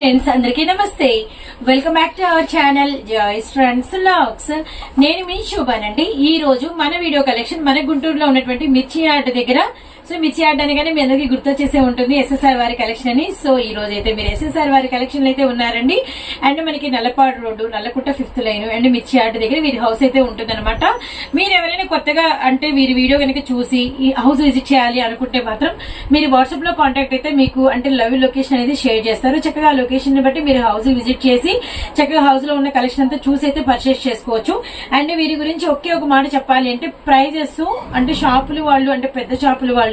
Friends అందరికీ నమస్తే. Welcome back to our channel Joy's friends vlogs. నేను మీ శోభానండి. ఈ రోజు మన వీడియో కలెక్షన్ మన గుంటూరులో ఉన్నటువంటి మిర్చి యార్డ్ దగ్గర. సో మిర్చి యార్డ్ అనగానే మీ అందరికీ గుర్తొచ్చేసే ఉంటుంది ఎస్ఎస్ఆర్ వారి కలెక్షన్ అని. సో ఈ రోజు అయితే మీరు ఎస్ఎస్ఆర్ వారి కలెక్షన్ అయితే ఉన్నారండి. అండ్ మనకి Nallapadu road, Nallakutta 5th line and Mirchi yard దగ్గర వీరి హౌస్ అయితే ఉంటుందన్నమాట. మీరు ఎవరైనా కొత్తగా అంటే వీరి వీడియో కనుక చూసి ఈ హౌస్ విజిట్ చేయాలి అనుకుంటే మాత్రం మీరు వాట్సాప్ లో కాంటాక్ట్ అయితే మీకు అంటే లవ్ లొకేషన్ అనేది షేర్ చేస్తారు. చక్కగా లొకేషన్ ని బట్టి మీరు హౌస్ విజిట్ చేసి చక్కగా హౌస్ లో ఉన్న కలెక్షన్ అంతా చూసి అయితే పర్చేస్ చేసుకోవచ్చు. అండ్ వీరి గురించి ఒకే ఒక మాట చెప్పాలి అంటే ప్రైజెస్ అంటే షాపులు వాళ్ళు అంటే పెద్ద షాపులు వాళ్ళు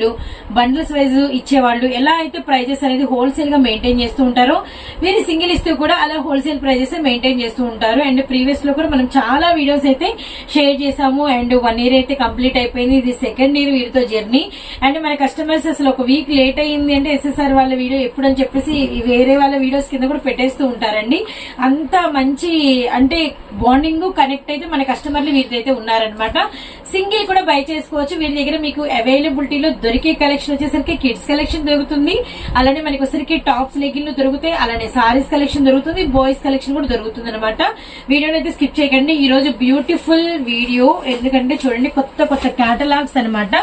బండిల్స్ వైజ్ ఇచ్చేవాళ్ళు ఎలా అయితే ప్రైజెస్ అనేది హోల్సేల్ గా మెయింటైన్ చేస్తూ ఉంటారో వీరి సింగిల్ ఇస్తూ కూడా అలా హోల్సేల్ ప్రైజెస్ మెయింటైన్ చేస్తూ ఉంటారు. అండ్ ప్రీవియస్ లో కూడా మనం చాలా వీడియోస్ అయితే షేర్ చేసాము. అండ్ 1 year అయితే కంప్లీట్ అయిపోయింది. ఇది 2nd year వీరితో జర్నీ. అండ్ మన కస్టమర్స్ అసలు ఒక వీక్ లేట్ అయ్యింది అంటే ఎస్ఎస్ఆర్ వాళ్ళ వీడియో ఎప్పుడని చెప్పేసి వేరే వాళ్ళ వీడియోస్ కింద కూడా పెట్టేస్తూ ఉంటారండి. అంత మంచి అంటే బాండింగ్ కనెక్ట్ అయితే మన కస్టమర్లు వీరితో అయితే ఉన్నారనమాట. సింగిల్ కూడా బై చేసుకోవచ్చు. వీరి దగ్గర మీకు అవైలబిలిటీలో దొరికే కలెక్షన్ వచ్చేసరికి కిడ్స్ కలెక్షన్ దొరుకుతుంది, అలానే మనకి వచ్చేసరికి టాప్స్ లెగిన్లు దొరుకుతాయి, అలానే సారీస్ కలెక్షన్ దొరుకుతుంది, బాయ్స్ కలెక్షన్ కూడా దొరుకుతుంది అనమాట. వీడియోని అయితే స్కిప్ చేయకండి. ఈ రోజు బ్యూటిఫుల్ వీడియో ఎందుకంటే చూడండి కొత్త కొత్త కేటలాగ్స్ అనమాట.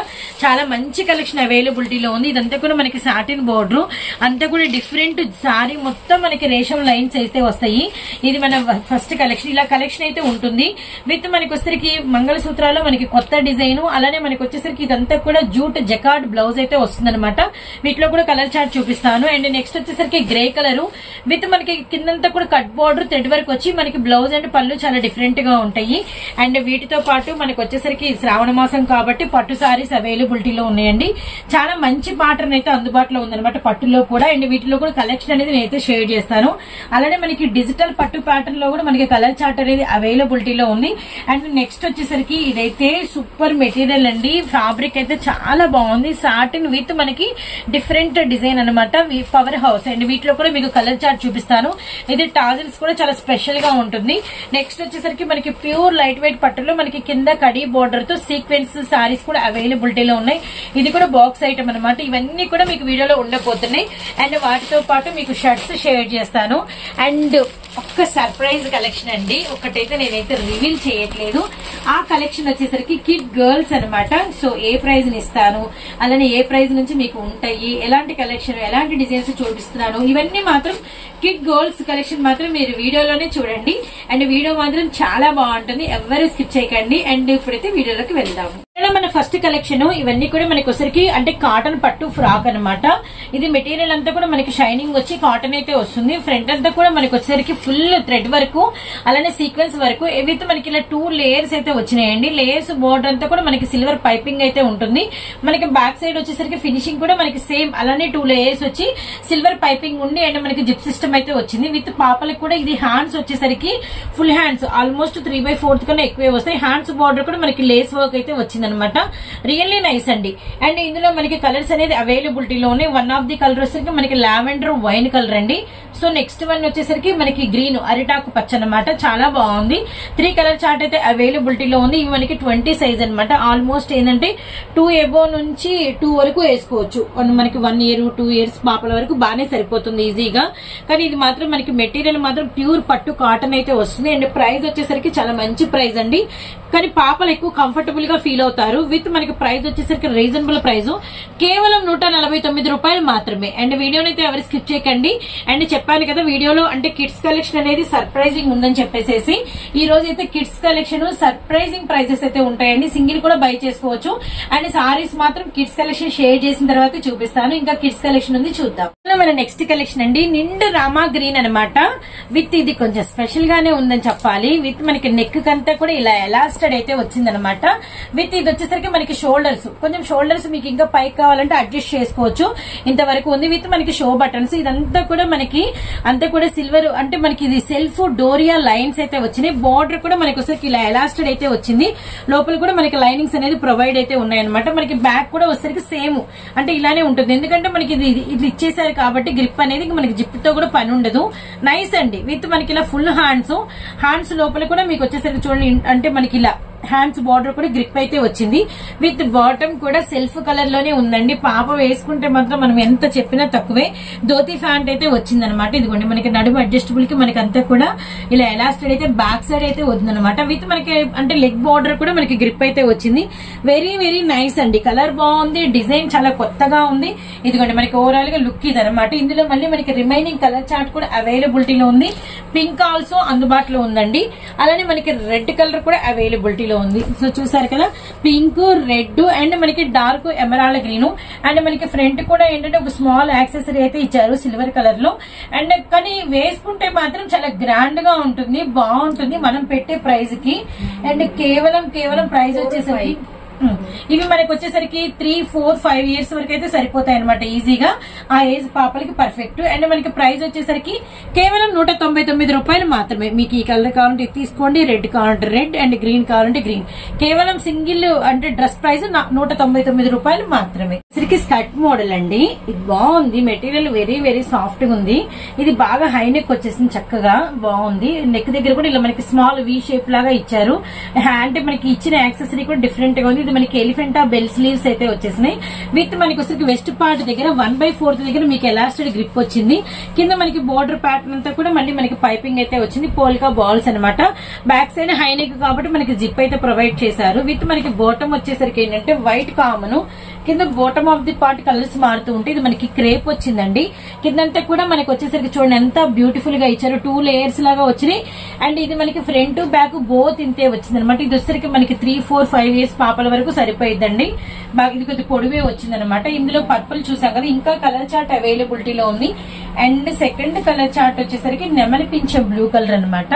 చాలా మంచి కలెక్షన్ అవైలబిలిటీలో ఉంది. ఇదంతా కూడా మనకి సాటిన్ బోర్డర్ అంతా కూడా డిఫరెంట్ సారీ మొత్తం మనకి రేషం లైన్స్ అయితే వస్తాయి. ఇది మన ఫస్ట్ కలెక్షన్. ఇలా కలెక్షన్ అయితే ఉంటుంది విత్ మనకి వచ్చేసరికి మంగళసూత్రాలు మనకి కొత్త డిజైన్, అలానే మనకి వచ్చేసరికి ఇదంతా కూడా జూట్ జకార్డ్ బ్లౌజ్ అయితే వస్తుంది అనమాట. వీటిలో కూడా కలర్ చార్ట్ చూపిస్తాను. అండ్ నెక్స్ట్ వచ్చేసరికి గ్రే కలర్ విత్ మనకి కిందంతా కూడా కట్ బోర్డర్ థ్రెడ్ వర్క్ వచ్చి మనకి బ్లౌజ్ అండ్ పళ్ళు చాలా డిఫరెంట్ గా ఉంటాయి. అండ్ వీటితో పాటు మనకి వచ్చేసరికి శ్రావణ మాసం కాబట్టి పట్టు సారీస్ అవైలబిలిటీలో ఉన్నాయండి. చాలా మంచి ప్యాటర్న్ అయితే అందుబాటులో ఉందన్నమాట పట్టులో కూడా. అండ్ వీటిలో కూడా కలెక్షన్ అనేది నేనైతే షేర్ చేస్తాను. అలానే మనకి డిజిటల్ పట్టు ప్యాటర్న్ లో కూడా మనకి కలర్ చార్ట్ అనేది అవైలబిలిటీలో ఉంది. అండ్ నెక్స్ట్ వచ్చేసరికి ఇదైతే సూపర్ మెటీరియల్ అండి. ఫ్యాబ్రిక్ అయితే చాలా బాగుంది. సాటిన్ విత్ మనకి డిఫరెంట్ డిజైన్ అనమాట. Power house. అండ్ వీటిలో కూడా మీకు కలర్ చార్ట్ చూపిస్తాను. ఇది టాజిల్స్ కూడా చాలా స్పెషల్ గా ఉంటుంది. నెక్స్ట్ వచ్చేసరికి మనకి ప్యూర్ లైట్ వెయిట్ పట్టులో మనకి కింద కడీ బోర్డర్ తో సీక్వెన్స్ సారీస్ కూడా అవైలబిలిటీలో ఉన్నాయి. ఇది కూడా బాక్స్ ఐటమ్ అనమాట. ఇవన్నీ కూడా మీకు వీడియోలో ఉండబోతున్నాయి. అండ్ వాటితో పాటు మీకు షర్ట్స్ షేర్ చేస్తాను. అండ్ ఒక్క సర్ప్రైజ్ కలెక్షన్ అండి. ఒకటైతే నేనైతే రివీల్ చేయట్లేదు. ఆ కలెక్షన్ వచ్చేసరికి కిడ్ గర్ల్స్ అనమాట. సో ఏ ప్రైజ్ ని ఇస్తాను, అలానే ఏ ప్రైజ్ నుంచి మీకు ఉంటాయి, ఎలాంటి కలెక్షన్ ఎలాంటి డిజైన్స్ చూపిస్తున్నాను, ఇవన్నీ మాత్రం కిడ్ గర్ల్స్ కలెక్షన్ మాత్రం మీరు వీడియోలోనే చూడండి. అండ్ వీడియో మాత్రం చాలా బాగుంటుంది. ఎవరు స్కిప్ చేయకండి. అండ్ ఇప్పుడైతే వీడియోలోకి వెళ్దాము. మన ఫస్ట్ కలెక్షన్ ఇవన్నీ కూడా మనకి వచ్చరికి అంటే కాటన్ పట్టు ఫ్రాక్ అనమాట. ఇది మెటీరియల్ అంతా కూడా మనకి షైనింగ్ వచ్చి కాటన్ అయితే వస్తుంది. ఫ్రంట్ అంతా కూడా మనకి వచ్చేసరికి ఫుల్ థ్రెడ్ వర్క్ అలానే సీక్వెన్స్ వర్క్ ఏవైతే మనకి ఇలా 2 లేయర్స్ అయితే వచ్చినాయండి. లేయర్స్ బోర్డర్ అంతా కూడా మనకి సిల్వర్ పైపింగ్ అయితే ఉంటుంది. మనకి బ్యాక్ సైడ్ వచ్చేసరికి ఫినిషింగ్ కూడా మనకి సేమ్ అలానే 2 లేయర్స్ వచ్చి సిల్వర్ పైపింగ్ ఉండి అండ్ మనకి జిప్ సిస్టమ్ అయితే వచ్చింది. విత్ పాపలకు కూడా ఇది హ్యాండ్స్ వచ్చేసరికి ఫుల్ హ్యాండ్స్ ఆల్మోస్ట్ 3/4 కన్నా ఎక్కువే వస్తాయి. హ్యాండ్స్ బోర్డర్ కూడా మనకి లేస్ వర్క్ అయితే వచ్చింది అనమాట. రియల్లీ నైస్ అండి. అండ్ ఇందులో మనకి కలర్స్ అనేది అవైలబిలిటీలో ఉన్నాయి. వన్ ఆఫ్ ది కలర్ వచ్చేసరికి మనకి లావెండర్ వైన్ కలర్ అండి. సో నెక్స్ట్ వన్ వచ్చేసరికి మనకి గ్రీన్ అరిటాకు పచ్చ అనమాట. చాలా బాగుంది. 3 కలర్ చార్ట్ అయితే అవైలబిలిటీలో ఉంది. ఇవి మనకి 20 సైజ్ అనమాట. ఆల్మోస్ట్ ఏంటంటే 2 ఎబో నుంచి 2 వరకు వేసుకోవచ్చు. మనకి 1 year 2 years పాపల వరకు బాగానే సరిపోతుంది ఈజీగా. కానీ ఇది మాత్రం మనకి మెటీరియల్ మాత్రం ప్యూర్ పట్టు కాటన్ అయితే వస్తుంది. అండ్ ప్రైస్ వచ్చేసరికి చాలా మంచి ప్రైస్ అండి. కానీ పాపలు ఎక్కువ కంఫర్టబుల్ గా ఫీల్ అవుతారు. విత్ మనకి ప్రైస్ వచ్చేసరికి రీజనబుల్ ప్రైస్ కేవలం 149 రూపాయలు మాత్రమే. అండ్ వీడియోని అయితే ఎవరు స్కిప్ చేయకండి. అండ్ చెప్పాను కదా వీడియోలో అంటే కిడ్స్ కలెక్షన్ అనేది సర్ప్రైజింగ్ ఉందని చెప్పేసి ఈ రోజు అయితే కిడ్స్ కలెక్షన్ సర్ప్రైజింగ్ ప్రైజెస్ అయితే ఉంటాయండి. సింగిల్ కూడా బై చేసుకోవచ్చు. అండ్ సారీస్ మాత్రం కిడ్స్ కలెక్షన్ షేర్ చేసిన తర్వాత చూపిస్తాను. ఇంకా కిడ్స్ కలెక్షన్ ఉంది చూద్దాం. మన నెక్స్ట్ కలెక్షన్ అండి నిండు రామా గ్రీన్ అనమాట. విత్ ఇది కొంచెం స్పెషల్ గానే ఉందని చెప్పాలి. విత్ మనకి నెక్ కంతా కూడా ఇలా ఎలాస్టెడ్ అయితే వచ్చిందనమాట. విత్ ఇది వచ్చేసరికి మనకి షోల్డర్స్ కొంచెం షోల్డర్స్ మీకు ఇంకా పైకి కావాలంటే అడ్జస్ట్ చేసుకోవచ్చు. ఇంతవరకు ఉంది. విత్ మనకి షో బటన్స్ ఇదంతా కూడా మనకి అంతా కూడా సిల్వర్ అంటే మనకి ఇది సెల్ఫ్ డోరియా లైన్స్ అయితే వచ్చినాయి. బార్డర్ కూడా మనకి వచ్చేసరికి ఇలా ఎలాస్టెడ్ అయితే వచ్చింది. లోపల కూడా మనకి లైనింగ్స్ అనేది ప్రొవైడ్ అయితే ఉన్నాయన్నమాట. మనకి బ్యాక్ కూడా వచ్చేసరికి సేమ్ అంటే ఇలానే ఉంటుంది. ఎందుకంటే మనకి ఇది ఇచ్చేసారు కాబట్టి గ్రిప్ అనేది మనకి జిప్ తో కూడా పని ఉండదు. నైస్ అండి. విత్ మనకి ఇలా ఫుల్ హ్యాండ్స్ లోపల కూడా మీకు వచ్చేసరికి చూడండి అంటే మనకి ఇలా హ్యాండ్స్ బార్డర్ కూడా గ్రిప్ అయితే వచ్చింది. విత్ బాటమ్ కూడా సెల్ఫ్ కలర్ లోనే ఉందండి. పాప వేసుకుంటే మాత్రం మనం ఎంత చెప్పినా తక్కువే. ధోతి ప్యాంట్ అయితే వచ్చింది అనమాట. ఇదిగోండి మనకి నడుము అడ్జస్టబుల్ కి మనకి అంతా కూడా ఇలా ఎలాస్టిక్ అయితే బ్యాక్ సైడ్ అయితే వస్తుందన్నమాట. విత్ మనకి అంటే లెగ్ బార్డర్ కూడా మనకి గ్రిప్ అయితే వచ్చింది. వెరీ వెరీ నైస్ అండి. కలర్ బాగుంది, డిజైన్ చాలా కొత్తగా ఉంది. ఇదిగోండి మనకి ఓవరాల్ గా లుక్ ఇది అనమాట. ఇందులో మళ్ళీ మనకి రిమైనింగ్ కలర్ చార్ట్ కూడా అవైలబిలిటీలో ఉంది. పింక్ ఆల్సో అందుబాటులో ఉందండి. అలానే మనకి రెడ్ కలర్ కూడా అవైలబిలిటీలో ఉంది. సో చూసారు కదా, పింక్, రెడ్ అండ్ మనకి డార్క్ ఎమరాల్డ్ గ్రీన్ అండ్ మనకి ఫ్రంట్ కూడా ఏంటంటే ఒక స్మాల్ యాక్సెసరీ అయితే ఇచ్చారు సిల్వర్ కలర్ లో. అండ్ కానీ వేసుకుంటే మాత్రం చాలా గ్రాండ్ గా ఉంటుంది, బాగుంటుంది మనం పెట్టే ప్రైస్ కి. అండ్ కేవలం ప్రైస్ వచ్చేసరికి ఇవి మనకి వచ్చేసరికి 3, 4, 5 ఇయర్స్ వరకు అయితే సరిపోతాయి అనమాట ఈజీగా. ఆ ఏజ్ పాపలకి పర్ఫెక్ట్. అండ్ మనకి ప్రైస్ వచ్చేసరికి కేవలం 199 రూపాయలు మాత్రమే. మీకు ఈ కలర్ కావాలంటే తీసుకోండి, రెడ్ కావాలంటే రెడ్ అండ్ గ్రీన్ కావాలంటే గ్రీన్. కేవలం సింగిల్ అంటే డ్రెస్ ప్రైస్ 199 రూపాయలు మాత్రమే. స్కర్ట్ మోడల్ అండి. ఇది బాగుంది, మెటీరియల్ వెరీ వెరీ సాఫ్ట్ గా ఉంది. ఇది బాగా హై నెక్ వచ్చేసింది, చక్కగా బాగుంది. నెక్ దగ్గర కూడా ఇలా మనకి స్మాల్ వి షేప్ లాగా ఇచ్చారు. హ్యాండ్ మనకి ఇచ్చిన యాక్సెసరీ కూడా డిఫరెంట్ గా ఉంది. ఇది మనకి ఎలిఫెంటా బెల్ స్లీవ్స్ అయితే వచ్చేసినాయి. విత్ మనకి వచ్చేసరికి వెస్ట్ పార్ట్ దగ్గర 1/4 దగ్గర మీకు ఎలాస్టిక్ గ్రిప్ వచ్చింది. కింద మనకి బోర్డర్ ప్యాటర్న్ అంతా కూడా మళ్ళీ మనకి పైపింగ్ అయితే వచ్చింది. పోల్కా బాల్స్ అనమాట. బ్యాక్ సైడ్ హై నెక్ కాబట్టి మనకి జిప్ అయితే ప్రొవైడ్ చేశారు. విత్ మనకి బాటమ్ వచ్చేసరికి ఏంటంటే వైట్ కామన్, కింద bottom of the part colours మారుతూ ఉంటే ఇది మనకి క్రేప్ వచ్చిందండి. కిందంతా కూడా మనకి వచ్చేసరికి చూడండి ఎంత బ్యూటిఫుల్ గా ఇచ్చారు. 2 లేయర్స్ లాగా వచ్చినాయి. అండ్ ఇది మనకి ఫ్రంట్ బ్యాక్ బోత్ ఇంతే వచ్చింది అనమాట. ఇది వచ్చేసరికి మనకి 3, 4, 5 ఇయర్స్ పాపల వరకు సరిపోయిద్దండి. బాగా ఇది కొద్దిగా పొడివే వచ్చింది అనమాట. ఇందులో పర్పుల్ చూసాం కదా, ఇంకా కలర్ చార్ట్ అవైలబిలిటీలో ఉంది. అండ్ సెకండ్ కలర్ చార్ట్ వచ్చేసరికి నెమలి పింఛం బ్లూ కలర్ అనమాట.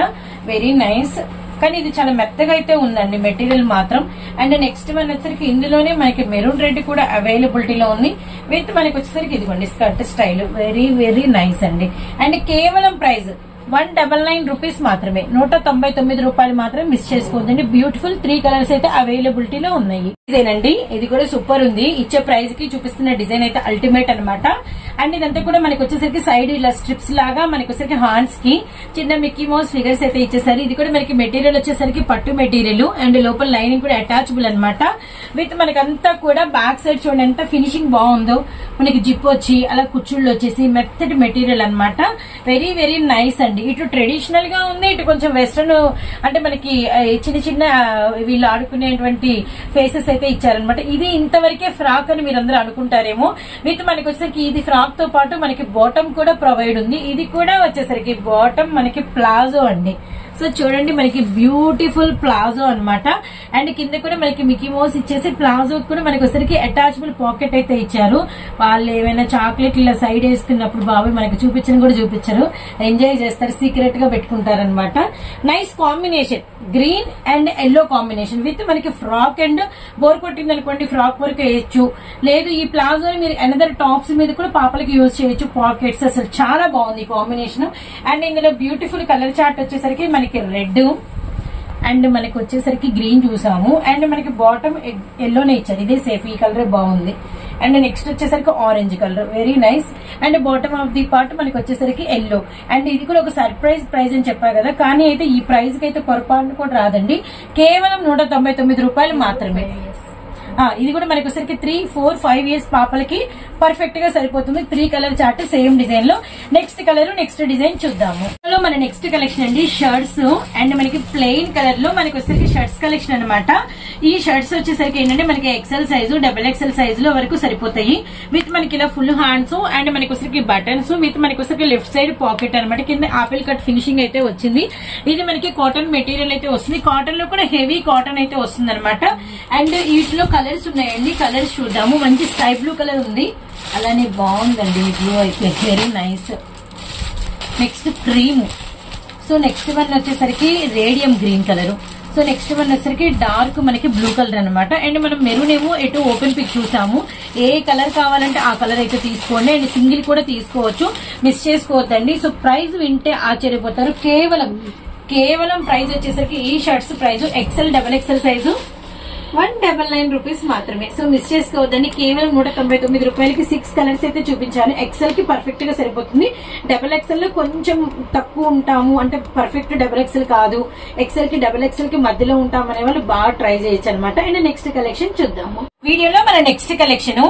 Very nice. కానీ ఇది చాలా మెత్తగా అయితే ఉందండి మెటీరియల్ మాత్రం. అండ్ నెక్స్ట్ వన్ వచ్చేసరికి ఇందులోనే మనకి మెరూన్ రెడ్ కూడా అవైలబిలిటీలో ఉంది. విత్ మనకి వచ్చేసరికి ఇదిగోండి skirt style very very nice అండి. అండ్ కేవలం ప్రైస్ 199 రూపీస్ మాత్రమే. 199 రూపాయలు మాత్రమే. మిస్ చేసుకోవద్దండి. బ్యూటిఫుల్ 3 కలర్స్ అయితే అవైలబిలిటీలో ఉన్నాయి. డిజైన్ అండి ఇది కూడా సూపర్ ఉంది. ఇచ్చే ప్రైస్ కి చూపిస్తున్న డిజైన్ అయితే అల్టిమేట్ అనమాట. అండ్ ఇదంతా కూడా మనకి వచ్చేసరికి సైడ్ ఇలా స్ట్రిప్స్ లాగా మనకి వచ్చేసరికి హ్యాండ్స్ కి చిన్న మిక్కీ మౌస్ ఫిగర్స్ అయితే ఇచ్చేసారు. ఇది కూడా మనకి మెటీరియల్ వచ్చేసరికి పట్టు మెటీరియల్ అండ్ లోపల లైనింగ్ కూడా అటాచబుల్ అనమాట. విత్ మనకి అంతా కూడా బ్యాక్ సైడ్ చూడండి ఎంత ఫినిషింగ్ బాగుందో. మనకి జిప్ వచ్చి అలా కుచ్చుళ్ళు వచ్చేసి మెత్తటి మెటీరియల్ అనమాట. వెరీ వెరీ నైస్ అండి. ఇటు ట్రెడిషనల్ గా ఉంది, ఇటు కొంచెం వెస్టర్న్ అంటే మనకి చిన్న చిన్న వీళ్ళు ఆడుకునేటువంటి ఫేసెస్ అయితే ఇచ్చారనమాట. ఇది ఇంతవరకే ఫ్రాక్ అని మీరందరూ అనుకుంటారేమో. విత్ మనకి వచ్చేసరికి ఇది ఫ్రాక్ తో పాటు మనకి బాటమ్ కూడా ప్రొవైడ్ ఉంది. ఇది కూడా వచ్చేసరికి బాటమ్ మనకి ప్లాజో అండి. సో చూడండి మనకి బ్యూటిఫుల్ ప్లాజో అనమాట. అండ్ కింద కూడా మనకి మిక్కీ మౌస్ ఇచ్చేసి ప్లాజో కూడా మనకి వచ్చరికి అటాచబుల్ పాకెట్ అయితే ఇచ్చారు. వాళ్ళు ఏమైనా చాక్లెట్ ఇలా సైడ్ వేసుకున్నప్పుడు బాబాయ్ మనకి చూపించని కూడా చూపించారు, ఎంజాయ్ చేస్తారు, సీక్రెట్ గా పెట్టుకుంటారు అనమాట. Nice combination, green and yellow combination. With మనకి ఫ్రాక్ అండ్ బోర్ కొట్టింది అనుకోండి ఫ్రాక్ వరకు వేయచ్చు. లేదు ఈ ప్లాజోని మీరు అనదర్ టాప్స్ మీద కూడా పాపలకి యూజ్ చేయొచ్చు, పాకెట్స్. అసలు చాలా బాగుంది కాంబినేషన్. అండ్ ఇందులో బ్యూటిఫుల్ కలర్ చార్ట్ వచ్చేసరికి మనకి రెడ్ అండ్ మనకి వచ్చేసరికి గ్రీన్ చూసాము. అండ్ మనకి బాటమ్ ఎల్లోనే ఇచ్చారు. ఇదే సేఫ్, ఈ కలర్ బాగుంది. అండ్ నెక్స్ట్ వచ్చేసరికి orange colour very nice. And bottom of the part మనకి వచ్చేసరికి ఎల్లో. అండ్ ఇది కూడా ఒక సర్ప్రైజ్ ప్రైజ్ అని చెప్పా కదా, కానీ అయితే ఈ ప్రైజ్ కి అయితే పొరపాటు కూడా రాదండి. కేవలం 199 రూపాయలు మాత్రమే. ఇది కూడా మనకి వచ్చరికి 3, 4, 5 ఇయర్స్ పాపలకి పర్ఫెక్ట్ గా సరిపోతుంది. 3 కలర్ చార్ట్ సేమ్ డిజైన్ లో. నెక్స్ట్ కలర్ నెక్స్ట్ డిజైన్ చూద్దాము. మన నెక్స్ట్ కలెక్షన్ అండి షర్ట్స్. అండ్ మనకి ప్లెయిన్ కలర్ లో మనకి వచ్చరికి షర్ట్స్ కలెక్షన్ అనమాట. ఈ షర్ట్స్ వచ్చేసరికి ఏంటంటే మనకి ఎక్సెల్ సైజు, XXL సైజు లో వరకు సరిపోతాయి. విత్ మనకి ఇలా ఫుల్ హ్యాండ్స్ అండ్ మనకి వచ్చరికి బటన్స్, విత్ మనకి వచ్చరికి లెఫ్ట్ సైడ్ పాకెట్ అనమాట. కింద ఆపిల్ కట్ ఫినిషింగ్ అయితే వచ్చింది. ఇది మనకి కాటన్ మెటీరియల్ అయితే వస్తుంది. కాటన్ లో కూడా హెవీ కాటన్ అయితే వస్తుంది అనమాట. అండ్ వీటిలో కలర్స్ ఉన్నాయండి, కలర్స్ చూద్దాము. మంచి స్కై బ్లూ కలర్ ఉంది, అలానే బాగుందండి బ్లూ అయితే very nice. Next cream. So next one వచ్చేసరికి radium green colour. So next one వచ్చేసరికి డార్క్ మనకి బ్లూ కలర్ అనమాట. అండ్ మనం మెరూన్ ఏమో ఎటు ఓపెన్ పిక్ చూసాము. ఏ కలర్ కావాలంటే ఆ కలర్ అయితే తీసుకోండి. అండ్ సింగిల్ కూడా తీసుకోవచ్చు, మిస్ చేసుకోవద్దండి. సో ప్రైస్ వింటే ఆశ్చర్యపోతారు. కేవలం ప్రైస్ వచ్చేసరికి ఈ shirts price XL, XXL size 199 rupees మాత్రమే. సో మిస్ చేసుకోవద్దని, కేవలం 199 రూపాయలకి 6 కలర్స్ అయితే చూపించాను. ఎక్సెల్ కి పర్ఫెక్ట్ గా సరిపోతుంది. డబుల్ ఎక్సెల్ లో కొంచెం తక్కువ ఉంటాము అంటే పర్ఫెక్ట్ డబుల్ ఎక్సెల్ కాదు, ఎక్సెల్ కి డబుల్ ఎక్సెల్ కి మధ్యలో ఉంటాం అనే వాళ్ళు బాగా ట్రై చేయొచ్చు అనమాట. అండ్ నెక్స్ట్ కలెక్షన్ చూద్దాము. వీడియోలో మన నెక్స్ట్ కలెక్షన్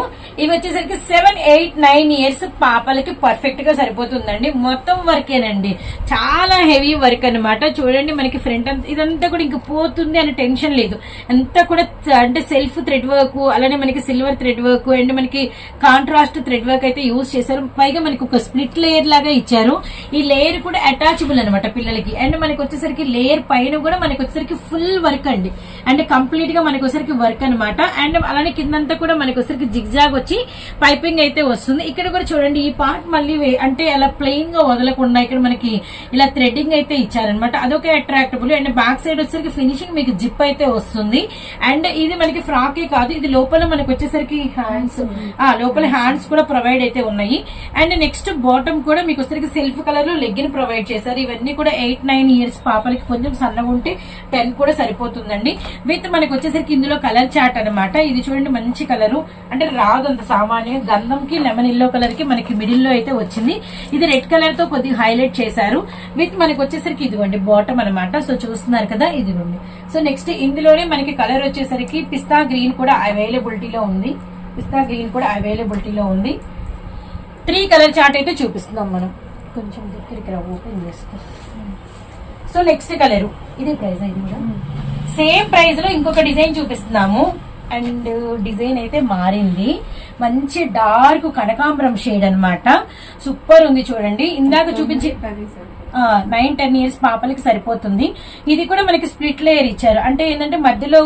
ఇవి వచ్చేసరికి 7, 8, 9 ఇయర్స్ పాపలకి పర్ఫెక్ట్ గా సరిపోతుందండి. మొత్తం వర్కేనండి, చాలా హెవీ వర్క్ అనమాట. చూడండి మనకి ఫ్రంట్ అంతా ఇదంతా కూడా ఇంక పోతుంది అనే టెన్షన్ లేదు. అంతా కూడా అంటే సెల్ఫ్ థ్రెడ్ వర్క్, అలానే మనకి సిల్వర్ థ్రెడ్ వర్క్ అండ్ మనకి కాంట్రాస్ట్ థ్రెడ్ వర్క్ అయితే యూజ్ చేశారు. పైగా మనకి ఒక స్ప్లిట్ లేయర్ లాగా ఇచ్చారు. ఈ లేయర్ కూడా అటాచబుల్ అనమాట పిల్లలకి. అండ్ మనకి వచ్చేసరికి లేయర్ పైన కూడా మనకి వచ్చేసరికి ఫుల్ వర్క్ అండి, అంటే కంప్లీట్ గా మనకి వచ్చేసరికి వర్క్ అనమాట. అండ్ అలానే కిందంతా కూడా మనకి వచ్చేసరికి జిగ్జాగ్ వచ్చి పైపింగ్ అయితే వస్తుంది. ఇక్కడ కూడా చూడండి ఈ పార్ట్ మళ్ళీ అంటే అలా ప్లెయిన్ గా వదలకుండా ఇక్కడ మనకి ఇలా థ్రెడ్డింగ్ అయితే ఇచ్చారనమాట. అదొక అట్రాక్టబుల్. అండ్ బ్యాక్ సైడ్ వచ్చేసరికి ఫినిషింగ్ మీకు జిప్ అయితే వస్తుంది. అండ్ ఇది మనకి ఫ్రాకే కాదు, ఇది లోపల మనకి వచ్చేసరికి హ్యాండ్స్, లోపల హ్యాండ్స్ కూడా ప్రొవైడ్ అయితే ఉన్నాయి. అండ్ నెక్స్ట్ బాటమ్ కూడా మీకు వచ్చేసరికి సెల్ఫ్ కలర్ లో లెగ్గిన్ ప్రొవైడ్ చేశారు. ఇవన్నీ కూడా 8, 9 ఇయర్స్ పాపలకి కొంచెం సన్నగా ఉంటే 10 కూడా సరిపోతుందండి. విత్ మనకి వచ్చేసరికి ఇందులో కలర్ చార్ట్ అనమాట. ఇది చూడండి మంచి కలరు, అంటే రాదు అంత సామాన్యంగా. గంధంకి లెమన్ ఎల్లో కలర్ కి మనకి మిడిల్ లో అయితే వచ్చింది. ఇది రెడ్ కలర్ తో కొద్దిగా హైలైట్ చేశారు. విత్ మనకి వచ్చేసరికి ఇదిగోండి బాటమ్ అనమాట. సో చూస్తున్నారు కదా, ఇదిగోండి. సో నెక్స్ట్ ఇందులోనే మనకి కలర్ వచ్చేసరికి పిస్తా గ్రీన్ కూడా అవైలబిలిటీలో ఉంది. 3 కలర్ చార్ట్ అయితే చూపిస్తున్నాం మనం. కొంచెం దగ్గరికి ఓపెన్ చేస్తాం. సో నెక్స్ట్ కలర్ ఇదే ప్రైస్, ఇది కూడా సేమ్ ప్రైస్ లో ఇంకొక డిజైన్ చూపిస్తున్నాము. అండ్ డిజైన్ అయితే మారింది, మంచి డార్క్ కనకాంబరం షేడ్ అనమాట. సూపర్ ఉంది చూడండి. ఇందాక చూపించి 9, 10 ఇయర్స్ పాపలకి సరిపోతుంది. ఇది కూడా మనకి స్ప్లిట్ లేయర్ ఇచ్చారు. అంటే ఏంటంటే మధ్యలో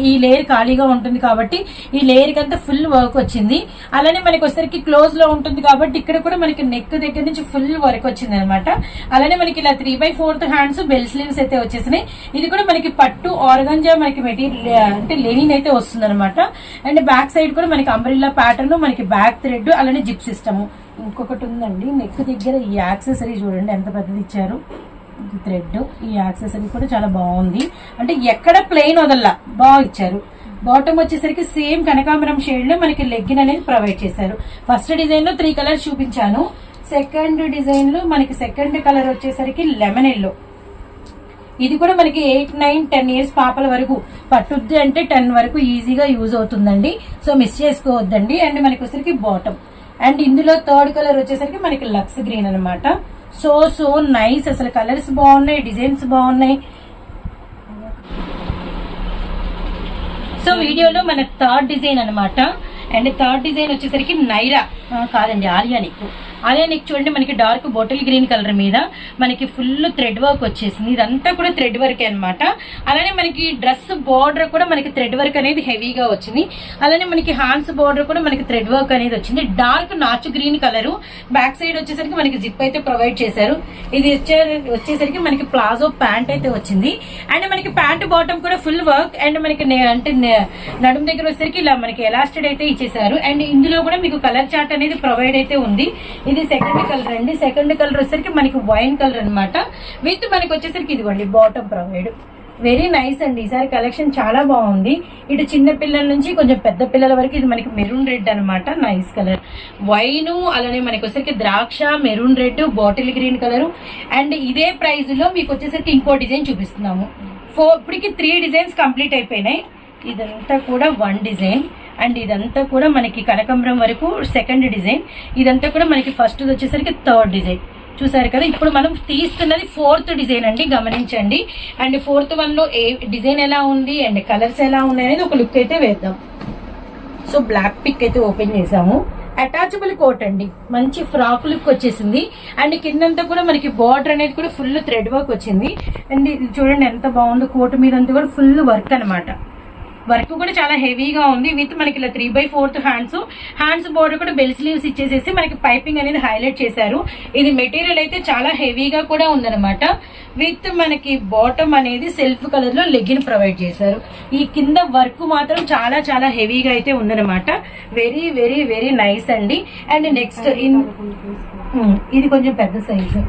ఈ లేయర్ ఖాళీగా ఉంటుంది కాబట్టి ఈ లేయర్ కి అంతా ఫుల్ వర్క్ వచ్చింది. అలానే మనకి వచ్చేసరికి క్లోజ్ లో ఉంటుంది కాబట్టి ఇక్కడ కూడా మనకి నెక్ దగ్గర నుంచి ఫుల్ వర్క్ వచ్చింది అనమాట. అలానే మనకి ఇలా 3/4 హ్యాండ్స్ బెల్ స్లీవ్స్ అయితే వచ్చేసినాయి. ఇది కూడా మనకి పట్టు ఆర్గంజా మనకి మెటీరియల్ అంటే లెనిన్ అయితే వస్తుంది అనమాట. అండ్ బ్యాక్ సైడ్ కూడా మనకి అంబ్రిల్లా ప్యాటర్న్, మనకి బ్యాక్ థ్రెడ్, అలానే జిప్ సిస్టమ్. ఇంకొకటి ఉందండి నెక్ దగ్గర, ఈ యాక్సెసరీ చూడండి ఎంత పెద్దది ఇచ్చారు. థ్రెడ్, ఈ యాక్సెసరీ కూడా చాలా బాగుంది. అంటే ఎక్కడ ప్లెయిన్ వదల్లా బాగా ఇచ్చారు. బాటమ్ వచ్చేసరికి సేమ్ కనకాంబరం షేడ్ లో మనకి లెగ్గిన్ అనేది ప్రొవైడ్ చేశారు. ఫస్ట్ డిజైన్ లో 3 కలర్స్ చూపించాను. సెకండ్ డిజైన్ లో మనకి సెకండ్ కలర్ వచ్చేసరికి లెమన్ ఎల్లో. ఇది కూడా మనకి 8, 9, 10 ఇయర్స్ పాపల వరకు పట్టుద్ది, అంటే 10 వరకు ఈజీగా యూజ్ అవుతుందండి. సో మిస్ చేసుకోవద్దండి. అండ్ మనకి వచ్చేసరికి బాటమ్. అండ్ ఇందులో థర్డ్ కలర్ వచ్చేసరికి మనకి లక్స్ గ్రీన్ అనమాట. సో నైస్, అసలు కలర్స్ బాగున్నాయి, డిజైన్స్ బాగున్నాయి. సో వీడియోలో మన థర్డ్ డిజైన్ అనమాట. అండ్ థర్డ్ డిజైన్ వచ్చేసరికి నైరా కాదండి, ఆలియా నెక్ చూడండి. మనకి డార్క్ బాటిల్ గ్రీన్ కలర్ మీద మనకి ఫుల్ థ్రెడ్ వర్క్ వచ్చేసింది. ఇదంతా కూడా థ్రెడ్ వర్క్ అనమాట. అలానే మనకి డ్రెస్ బార్డర్ కూడా మనకి థ్రెడ్ వర్క్ అనేది హెవీగా వచ్చింది. అలానే మనకి హ్యాండ్స్ బార్డర్ కూడా మనకి థ్రెడ్ వర్క్ అనేది వచ్చింది. డార్క్ నాచు గ్రీన్ కలర్. బ్యాక్ సైడ్ వచ్చేసరికి మనకి జిప్ అయితే ప్రొవైడ్ చేశారు. ఇది వచ్చేసరికి మనకి ప్లాజో ప్యాంట్ అయితే వచ్చింది. అండ్ మనకి ప్యాంట్ బాటమ్ కూడా ఫుల్ వర్క్. అండ్ మనకి అంటే నడుము దగ్గర వచ్చేసరికి ఇలా మనకి ఎలాస్టెడ్ అయితే ఇచ్చేసారు. అండ్ ఇందులో కూడా మీకు కలర్ చార్ట్ అనేది ప్రొవైడ్ అయితే ఉంది. ఇది సెకండ్ కలర్ అండి. సెకండ్ కలర్ వచ్చేసరికి మనకి వైన్ కలర్ అనమాట. విత్ మనకి వచ్చేసరికి ఇదిగోండి బాటమ్ ప్రొవైడ్. వెరీ నైస్ అండి. ఈసారి కలెక్షన్ చాలా బాగుంది. ఇటు చిన్న పిల్లల నుంచి కొంచెం పెద్ద పిల్లల వరకు. ఇది మనకి మెరూన్ రెడ్ అనమాట. నైస్ కలర్ వైన్, అలానే మనకి వచ్చేసరికి ద్రాక్ష, maroon red, bottle green colour. And ఇదే ప్రైస్ లో మీకు వచ్చేసరికి ఇంకో డిజైన్ చూపిస్తున్నాము. ఇప్పటికి 3 డిజైన్స్ కంప్లీట్ అయిపోయినాయి. ఇదంతా కూడా 1 డిజైన్. అండ్ ఇదంతా కూడా మనకి కనకాంబరం వరకు సెకండ్ డిజైన్. ఇదంతా కూడా మనకి ఫస్ట్ వచ్చేసరికి థర్డ్ డిజైన్. చూసారు కదా. ఇప్పుడు మనం తీస్తున్నది 4th డిజైన్ అండి, గమనించండి. అండ్ 4th వన్ లో ఏ డిజైన్ ఎలా ఉంది అండ్ కలర్స్ ఎలా ఉన్నాయి అనేది ఒక లుక్ అయితే వేద్దాం. సో బ్లాక్ పిక్ అయితే ఓపెన్ చేసాము. అటాచబుల్ కోట్ అండి, మంచి ఫ్రాక్ లుక్ వచ్చేసింది. అండ్ కిందంతా కూడా మనకి బార్డర్ అనేది కూడా ఫుల్ థ్రెడ్ వర్క్ వచ్చింది. అండ్ ఇది చూడండి ఎంత బాగుందో. కోట్ మీద అంతా కూడా ఫుల్ వర్క్ అనమాట. వర్క్ కూడా చాలా హెవీగా ఉంది. విత్ మనకి ఇలా 3/4 హ్యాండ్స్ బోర్డర్ కూడా బెల్ స్లీవ్స్ ఇచ్చేసేసి మనకి పైపింగ్ అనేది హైలైట్ చేశారు. ఇది మెటీరియల్ అయితే చాలా హెవీగా కూడా ఉందన్నమాట. విత్ మనకి బాటమ్ అనేది సెల్ఫ్ కలర్ లో లెగ్గిన్ ప్రొవైడ్ చేశారు. ఈ కింద వర్క్ మాత్రం చాలా చాలా హెవీగా అయితే ఉందన్నమాట. వెరీ వెరీ వెరీ నైస్ అండి. అండ్ నెక్స్ట్ ఇది కొంచెం పెద్ద సైజు.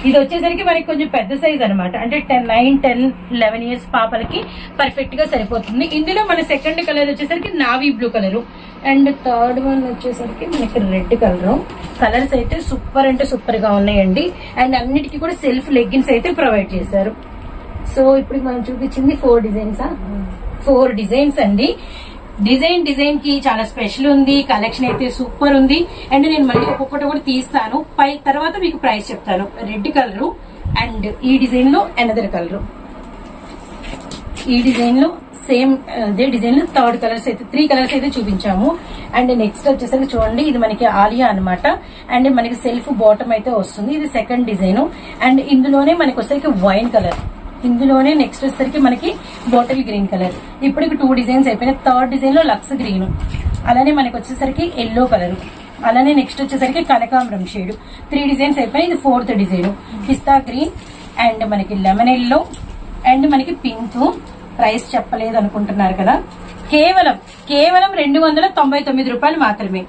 ఇది వచ్చేసరికి మనకి కొంచెం పెద్ద సైజ్ అనమాట, అంటే 9, 10, 11 ఇయర్స్ పాపలకి పర్ఫెక్ట్ గా సరిపోతుంది. ఇందులో మన సెకండ్ కలర్ వచ్చేసరికి navy blue colour and third one వచ్చేసరికి మనకి రెడ్ కలర్. కలర్స్ అయితే సూపర్ అంటే సూపర్ గా ఉన్నాయండి. అండ్ అన్నిటికీ కూడా సెల్ఫ్ లెగ్గిన్స్ అయితే ప్రొవైడ్ చేశారు. సో ఇప్పుడు మనం చూపించింది 4 డిజైన్స్. 4 డిజైన్స్ అండి. డిజైన్ కి చాలా స్పెషల్ ఉంది. కలెక్షన్ అయితే సూపర్ ఉంది. అండ్ నేను మళ్ళీ ఒక్కొక్కటి కూడా తీస్తాను, తర్వాత మీకు ప్రైస్ చెప్తాను. రెడ్ కలర్ అండ్ ఈ డిజైన్ లో అనదర్ కలర్, ఈ డిజైన్ లో సేమ్ అదే డిజైన్ లో 3 కలర్స్ అయితే చూపించాము. అండ్ నెక్స్ట్ వచ్చేసరికి చూడండి, ఇది మనకి ఆలియా అనమాట. అండ్ మనకి సెల్ఫ్ బాటమ్ అయితే వస్తుంది. ఇది సెకండ్ డిజైన్. అండ్ ఇందులోనే మనకి వచ్చేసరికి వైన్ కలర్, ఇందులోనే నెక్స్ట్ వచ్చేసరికి మనకి బాటిల్ గ్రీన్ కలర్. ఇప్పుడు 2 డిజైన్స్ అయిపోయినాయి. థర్డ్ డిజైన్ లో లక్స్ గ్రీన్, అలానే మనకి వచ్చేసరికి ఎల్లో కలర్, అలానే నెక్స్ట్ వచ్చేసరికి కనకాంబరం షేడ్. 3 డిజైన్స్ అయిపోయినాయి. ఇది 4th design pista green and మనకి లెమన్ ఎల్లో అండ్ మనకి పింక్. ప్రైస్ చెప్పలేదు అనుకుంటున్నారు కదా, కేవలం 299 రూపాయలు మాత్రమే.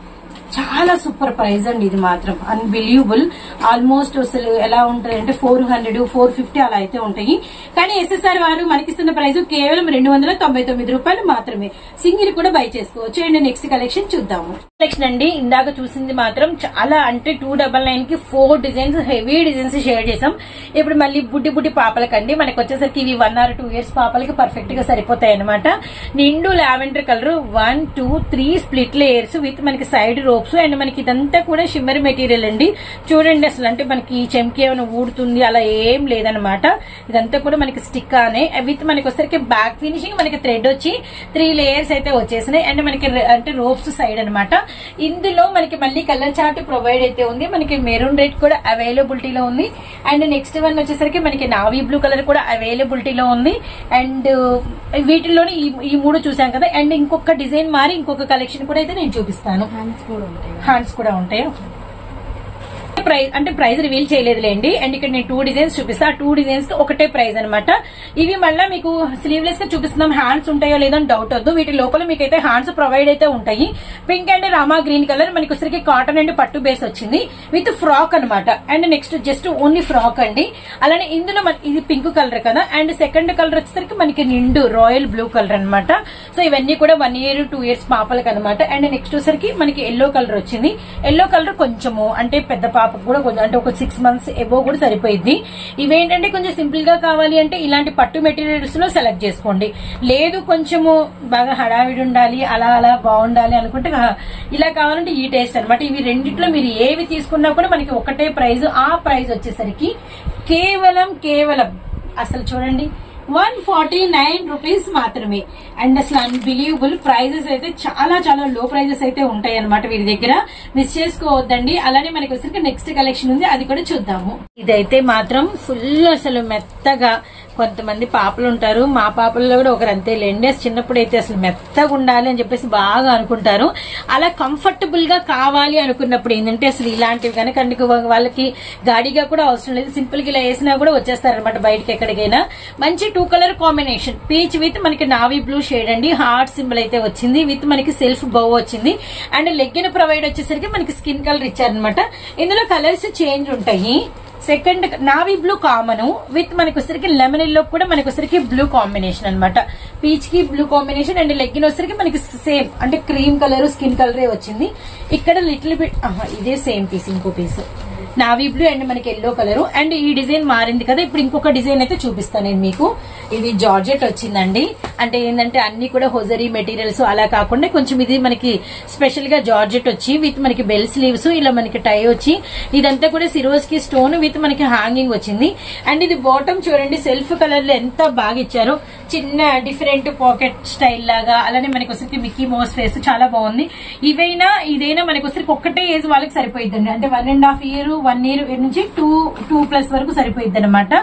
చాలా సూపర్ ప్రైస్ అండి. ఇది మాత్రం అన్బిలీవబుల్. ఆల్మోస్ట్ అసలు ఎలా ఉంటుంది అంటే 400, 450 అలా అయితే ఉంటాయి. కానీ ఎస్ఎస్ఆర్ వారు మనకిస్తున్న ప్రైస్ కేవలం 299 రూపాయలు మాత్రమే. సింగిల్ కూడా బై చేసుకోవచ్చు. అండ్ నెక్స్ట్ కలెక్షన్ చూద్దాము. కలెక్షన్ అండి, ఇందాక చూసింది మాత్రం చాలా అంటే 299 కి 4 డిజైన్స్, హెవీ డిజైన్స్ షేర్ చేసాం. ఇప్పుడు మళ్ళీ బుడ్డి పాపలకండి మనకి వచ్చేసరికి ఇవి 1 or 2 ఇయర్స్ పాపలకి పర్ఫెక్ట్ గా సరిపోతాయి అనమాట. నిండు lavender colour 1, 2, 3 split layers with మనకి సైడ్ రోప్స్. అండ్ మనకి ఇదంతా కూడా షిమ్మర్ మెటీరియల్ అండి. చూడండి అసలు అంటే మనకి చెంకి ఏమైనా ఊడుతుంది అలా ఏం లేదనమాట. ఇదంతా కూడా మనకి స్టిక్ అనే విత్ మనకి వచ్చేసరికి బ్యాక్ ఫినిషింగ్ మనకి థ్రెడ్ వచ్చి 3 లేయర్స్ అయితే వచ్చేసినాయి. అండ్ మనకి అంటే రోప్స్ సైడ్ అనమాట. ఇందులో మనకి మళ్ళీ కలర్ చార్ట్ ప్రొవైడ్ అయితే ఉంది. మనకి మెరూన్ రెడ్ కూడా అవైలబిలిటీలో ఉంది. అండ్ నెక్స్ట్ వన్ వచ్చేసరికి మనకి నావీ బ్లూ కలర్ కూడా అవైలబిలిటీలో ఉంది. అండ్ వీటిల్లోనే ఈ 3 చూసాం కదా. అండ్ ఇంకొక డిజైన్ మారి ఇంకొక కలెక్షన్ కూడా అయితే నేను చూపిస్తాను. హ్యాండ్స్ కూడా ఉంటాయి. Price reveal చేయలేదులేండి. అండ్ ఇక్కడ నేను 2 డిజైన్స్ చూపిస్తా. 2 డిజైన్స్ కి ఒకటే ప్రైస్ అనమాట. ఇవి మళ్ళీ మీకు స్లీవ్లెస్ గా చూపిస్తున్నాం. హ్యాండ్స్ ఉంటాయో లేదో డౌట్ వద్దు. వీటి లోపల మీకు అయితే హ్యాండ్స్ ప్రొవైడ్ అయితే ఉంటాయి. Pink and Rama green colour మనకి వచ్చరికి కాటన్ అండ్ పట్టు బేస్ వచ్చింది విత్ ఫ్రాక్ అనమాట. And next just only frock అండి. అలానే ఇందులో ఇది పింక్ కలర్ కదా. అండ్ సెకండ్ కలర్ వచ్చేసరికి మనకి నిండు రాయల్ బ్లూ కలర్ అనమాట. సో ఇవన్నీ కూడా 1 year 2 years పాపలకి అనమాట. అండ్ నెక్స్ట్ వచ్చరికి మనకి ఎల్లో కలర్ వచ్చింది. ఎల్లో కలర్ కొంచెము అంటే పెద్ద పాప కూడా కొంచెం అంటే ఒక 6 months ఎబో కూడా సరిపోయింది. ఇవేంటంటే కొంచెం సింపుల్ గా కావాలి అంటే ఇలాంటి పట్టు మెటీరియల్స్ లో సెలెక్ట్ చేసుకోండి. లేదు కొంచెము బాగా హడావిడి ఉండాలి అలా బాగుండాలి అనుకుంటే ఇలా కావాలంటే ఈ టేస్ట్ అనమాట. ఇవి రెండిట్లో మీరు ఏవి తీసుకున్నా కూడా మనకి ఒకటే ప్రైస్. ఆ ప్రైస్ వచ్చేసరికి కేవలం అసలు చూడండి 149 రూపీస్ మాత్రమే. అండ్ అసలు అన్బిలీవబుల్ ప్రైజెస్ అయితే చాలా లో ప్రైజెస్ అయితే ఉంటాయి అనమాట వీరి దగ్గర. మిస్ చేసుకోవద్దండి. అలానే మనకి వచ్చరికి నెక్స్ట్ కలెక్షన్ ఉంది, అది కూడా చూద్దాము. ఇదైతే మాత్రం ఫుల్ అసలు మెత్తగా. కొంతమంది పాపలు ఉంటారు, మా పాపల్లో కూడా ఒకరు అంతే లేండి. చిన్నప్పుడు అయితే అసలు మెత్తగా ఉండాలి అని చెప్పేసి బాగా అనుకుంటారు. అలా కంఫర్టబుల్ గా కావాలి అనుకున్నప్పుడు ఏంటంటే అసలు ఇలాంటివి కనుక వాళ్ళకి గాడిగా కూడా అవసరం లేదు. సింపుల్ గా ఇలా వేసినా కూడా వచ్చేస్తారు అనమాట బయటకి ఎక్కడికైనా. మంచి 2 కలర్ కాంబినేషన్ పీచ్ విత్ మనకి నావీ బ్లూ షేడ్ అండి. హార్ట్ సింబల్ అయితే వచ్చింది విత్ మనకి సెల్ఫ్ బౌ వచ్చింది. అండ్ లెగ్గిన్ ప్రొవైడ్ వచ్చేసరికి మనకి స్కిన్ కలర్ ఇచ్చారనమాట. ఇందులో కలర్స్ చేంజ్ ఉంటాయి. Second navy blue common with మనకి వచ్చరికి లెమన్ ఎల్లో కూడా మనకి వచ్చరికి బ్లూ కాంబినేషన్ అనమాట. పీచ్ కి బ్లూ కాంబినేషన్. అండ్ లెగ్గిన్ వచ్చరికి మనకి సేమ్ అంటే క్రీమ్ కలర్ స్కిన్ కలరే వచ్చింది. ఇక్కడ లిటిల్ బిట్ ఇదే సేమ్ పీస్, ఇంకో పీస్ నావీ బ్లూ అండ్ మనకి ఎల్లో కలర్. అండ్ ఈ డిజైన్ మారింది కదా. ఇప్పుడు ఇంకొక డిజైన్ అయితే చూపిస్తాను నేను మీకు. ఇది జార్జెట్ వచ్చిందండి. అంటే ఏంటంటే అన్ని కూడా హొజరీ మెటీరియల్స్ అలా కాకుండా కొంచెం ఇది మనకి స్పెషల్ గా జార్జెట్ వచ్చి విత్ మనకి బెల్ స్లీవ్స్ ఇలా మనకి టై వచ్చి ఇదంతా కూడా సిరోస్ కి స్టోన్ విత్ మనకి హ్యాంగింగ్ వచ్చింది. అండ్ ఇది బాటమ్ చూడండి సెల్ఫ్ కలర్ లో ఎంత బాగా ఇచ్చారో. చిన్న డిఫరెంట్ పాకెట్ స్టైల్ లాగా. అలానే మనకి వచ్చరికి మిక్కీ మౌస్ ఫేస్ చాలా బాగుంది. ఇదైనా మనకి వచ్చరికి ఒక్కటే ఏజ్ వాళ్ళకి సరిపోయిద్దండి. అంటే 1.5 year 1 year నుంచి 2+ వరకు సరిపోయిద్ది అనమాట.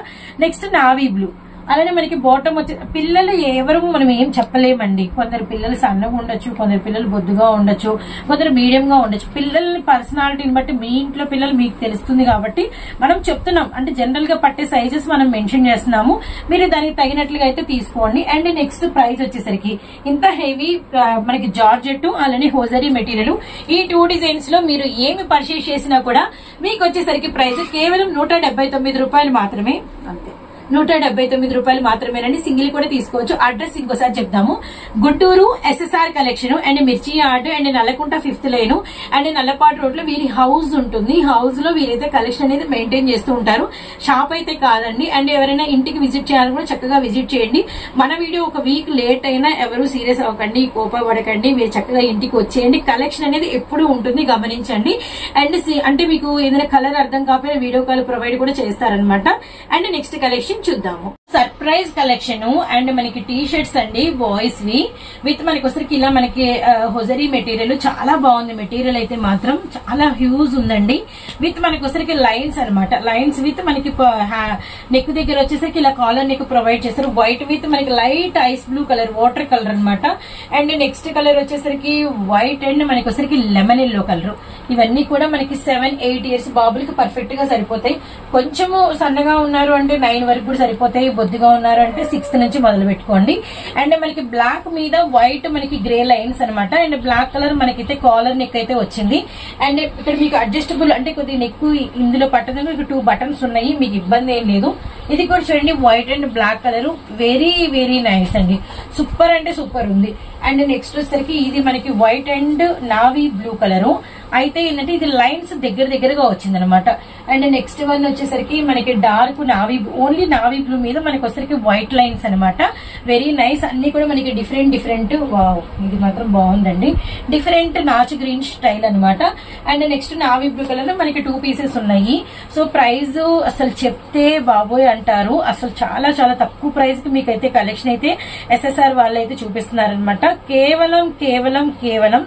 నెక్స్ట్ నావీ బ్లూ అలానే మనకి బాటమ్ వచ్చి పిల్లలు ఎవరు మనం ఏం చెప్పలేమండి. కొందరు పిల్లలు సన్నగా ఉండొచ్చు, కొందరు పిల్లలు బొద్దుగా ఉండొచ్చు, కొందరు మీడియం గా ఉండొచ్చు. పిల్లల్ని పర్సనాలిటీని బట్టి మీ ఇంట్లో పిల్లలు మీకు తెలుస్తుంది కాబట్టి మనం చెప్తున్నాం. అంటే జనరల్ గా పట్టే సైజెస్ మనం మెన్షన్ చేస్తున్నాము, మీరు దానికి తగినట్లుగా అయితే తీసుకోండి. అండ్ నెక్స్ట్ ప్రైస్ వచ్చేసరికి ఇంత హెవీ మనకి జార్జెట్ అలానే హోజరీ మెటీరియల్ ఈ 2 డిజైన్స్ లో మీరు ఏమి పర్చేస్ చేసినా కూడా మీకు వచ్చేసరికి ప్రైస్ కేవలం 179 రూపాయలు మాత్రమే. అంతే, 179 రూపాయలు మాత్రమేనండి. సింగిల్ కూడా తీసుకోవచ్చు. అడ్రస్ ఇంకోసారి చెప్తాము. Guntur SSR collection and Mirchi yard and Nallakunta 5th line and Nallapadu road లో వీరి హౌస్ ఉంటుంది. హౌస్ లో వీరైతే కలెక్షన్ అనేది మెయింటైన్ చేస్తూ ఉంటారు, షాప్ అయితే కాదండి. అండ్ ఎవరైనా ఇంటికి విజిట్ చేయాలని కూడా చక్కగా విజిట్ చేయండి. మన వీడియో ఒక వీక్ లేట్ అయినా ఎవరు సీరియస్ అవ్వకండి, కోపపడకండి. మీరు చక్కగా ఇంటికి వచ్చేయండి. కలెక్షన్ అనేది ఎప్పుడు ఉంటుంది గమనించండి. అండ్ అంటే మీకు ఏదైనా కలర్ అర్థం కాకపోయినా వీడియో కాల్ ప్రొవైడ్ కూడా చేస్తారనమాట. అండ్ నెక్స్ట్ కలెక్షన్ చూద్దాము. సర్ప్రైజ్ కలెక్షన్ అండ్ మనకి టీ షర్ట్స్ అండి, బాయ్స్ వి విత్ మనకి వచ్చరికి ఇలా మనకి హొజరీ మెటీరియల్ చాలా బాగుంది. మెటీరియల్ అయితే మాత్రం చాలా హ్యూజ్ ఉందండి. విత్ మనకి వచ్చరికి లైన్స్ అనమాట. లైన్స్ విత్ మనకి నెక్ దగ్గర వచ్చేసరికి ఇలా కాలర్ నెక్ ప్రొవైడ్ చేస్తారు. వైట్ విత్ మనకి light ice blue colour, water colour అనమాట. అండ్ నెక్స్ట్ కలర్ వచ్చేసరికి వైట్ అండ్ మనకి వచ్చరికి లెమన్ ఎల్లో కలర్. ఇవన్నీ కూడా మనకి 7-8 ఇయర్స్ బాబులకి పర్ఫెక్ట్ గా సరిపోతాయి. కొంచెము సన్నగా ఉన్నారు అంటే 9 వరకు కూడా సరిపోతాయి. బొద్దుగా ఉన్నారు అంటే 6th నుంచి మొదలు పెట్టుకోండి. అండ్ మనకి బ్లాక్ మీద వైట్ మనకి గ్రే లైన్స్ అనమాట. అండ్ బ్లాక్ కలర్ మనకైతే కాలర్ నెక్ అయితే వచ్చింది. అండ్ ఇక్కడ మీకు అడ్జస్టబుల్ అంటే కొద్దిగా నెక్ ఇందులో పట్టదంగా 2 బటన్స్ ఉన్నాయి, మీకు ఇబ్బంది ఏం లేదు. ఇది కూడా చూడండి white and black colour, very very nice అండి. సూపర్ అంటే సూపర్ ఉంది. అండ్ నెక్స్ట్ వచ్చేసరికి ఇది మనకి white and navy blue colour. అయితే ఏంటంటే ఇది లైన్స్ దగ్గర దగ్గరగా వచ్చింది అనమాట. అండ్ నెక్స్ట్ వన్ వచ్చేసరికి మనకి dark navy, only navy blue మీద మనకి వచ్చేసరికి వైట్ లైన్స్ అనమాట. Very nice. అన్ని కూడా మనకి డిఫరెంట్ డిఫరెంట్. వావ్, ఇది మాత్రం బాగుందండి. డిఫరెంట్ నాచు గ్రీన్ స్టైల్ అనమాట. And next navy blue colour లో మనకి 2 పీసెస్ ఉన్నాయి. సో ప్రైస్ అసలు చెప్తే బాబోయ్ అంటారు. అసలు చాలా చాలా తక్కువ ప్రైస్ కి మీకైతే కలెక్షన్ అయితే ఎస్ఎస్ఆర్ వాళ్ళు అయితే చూపిస్తున్నారనమాట. కేవలం కేవలం కేవలం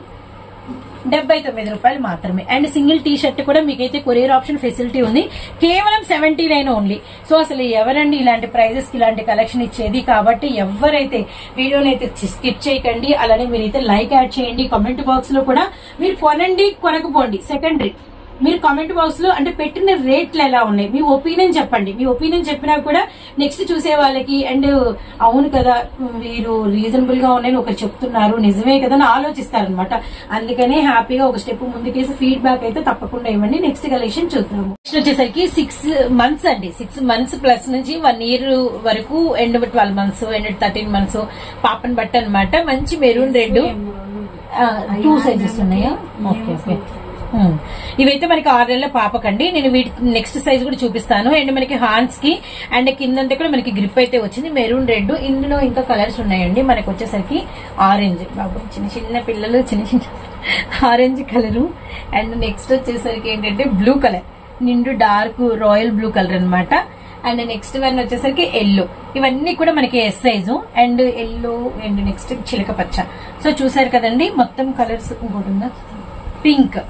79 రూపాయలు మాత్రమే. అండ్ సింగిల్ టీ షర్ట్ కూడా మీకైతే కొరియర్ ఆప్షన్ ఫెసిలిటీ ఉంది. కేవలం 79 ఓన్లీ. సో అసలు ఎవరండి ఇలాంటి ప్రైజెస్ కి ఇలాంటి కలెక్షన్ ఇచ్చేది? కాబట్టి ఎవరైతే వీడియోని అయితే స్కిప్ చేయకండి. అలానే మీరైతే లైక్ యాడ్ చేయండి. కామెంట్ బాక్స్ లో కూడా మీరు కొనండి కొనకపోండి సెకండరీ. మీరు కామెంట్ బాక్స్ లో అంటే పెట్టిన రేట్లు ఎలా ఉన్నాయి మీ ఒపీనియన్ చెప్పండి. మీ ఒపీనియన్ చెప్పినా కూడా నెక్స్ట్ చూసే వాళ్ళకి అండ్ అవును కదా మీరు రీజనబుల్ గా ఉన్నాయని ఒకరు చెప్తున్నారు, నిజమే కదా అని ఆలోచిస్తారనమాట. అందుకనే హ్యాపీగా ఒక స్టెప్ ముందుకేసి ఫీడ్బ్యాక్ అయితే తప్పకుండా ఇవ్వండి. నెక్స్ట్ కలెక్షన్ చూద్దాము. నెక్స్ట్ వచ్చేసరికి 6 months అండి. 6 months ప్లస్ నుంచి 1 year వరకు ఎండ్ 12 months ఎండ్ 13 months పాపని బట్ట అనమాట. మంచి మెరూన్ రెడ్ 2 సైజెస్ ఉన్నాయా? Okay okay. ఇవైతే మనకి 6 నెలల పాపకండి. నేను వీటి నెక్స్ట్ సైజ్ కూడా చూపిస్తాను. అండ్ మనకి హ్యాండ్స్ కి అండ్ కిందంతా కూడా మనకి గ్రిప్ అయితే వచ్చింది. Maroon red. ఇందులో ఇంకా కలర్స్ ఉన్నాయండి. మనకి వచ్చేసరికి ఆరెంజ్, బాబు చిన్న చిన్న పిల్లలు చిన్న చిన్న ఆరెంజ్ కలరు. అండ్ నెక్స్ట్ వచ్చేసరికి ఏంటంటే బ్లూ కలర్, నిండు డార్క్ రాయల్ బ్లూ కలర్ అనమాట. అండ్ నెక్స్ట్ వన్ వచ్చేసరికి ఎల్లో. ఇవన్నీ కూడా మనకి yes size and yellow and next చిలక పచ్చ. సో చూసారు కదండి మొత్తం కలర్స్. ఇంకోటి ఉందా? పింక్.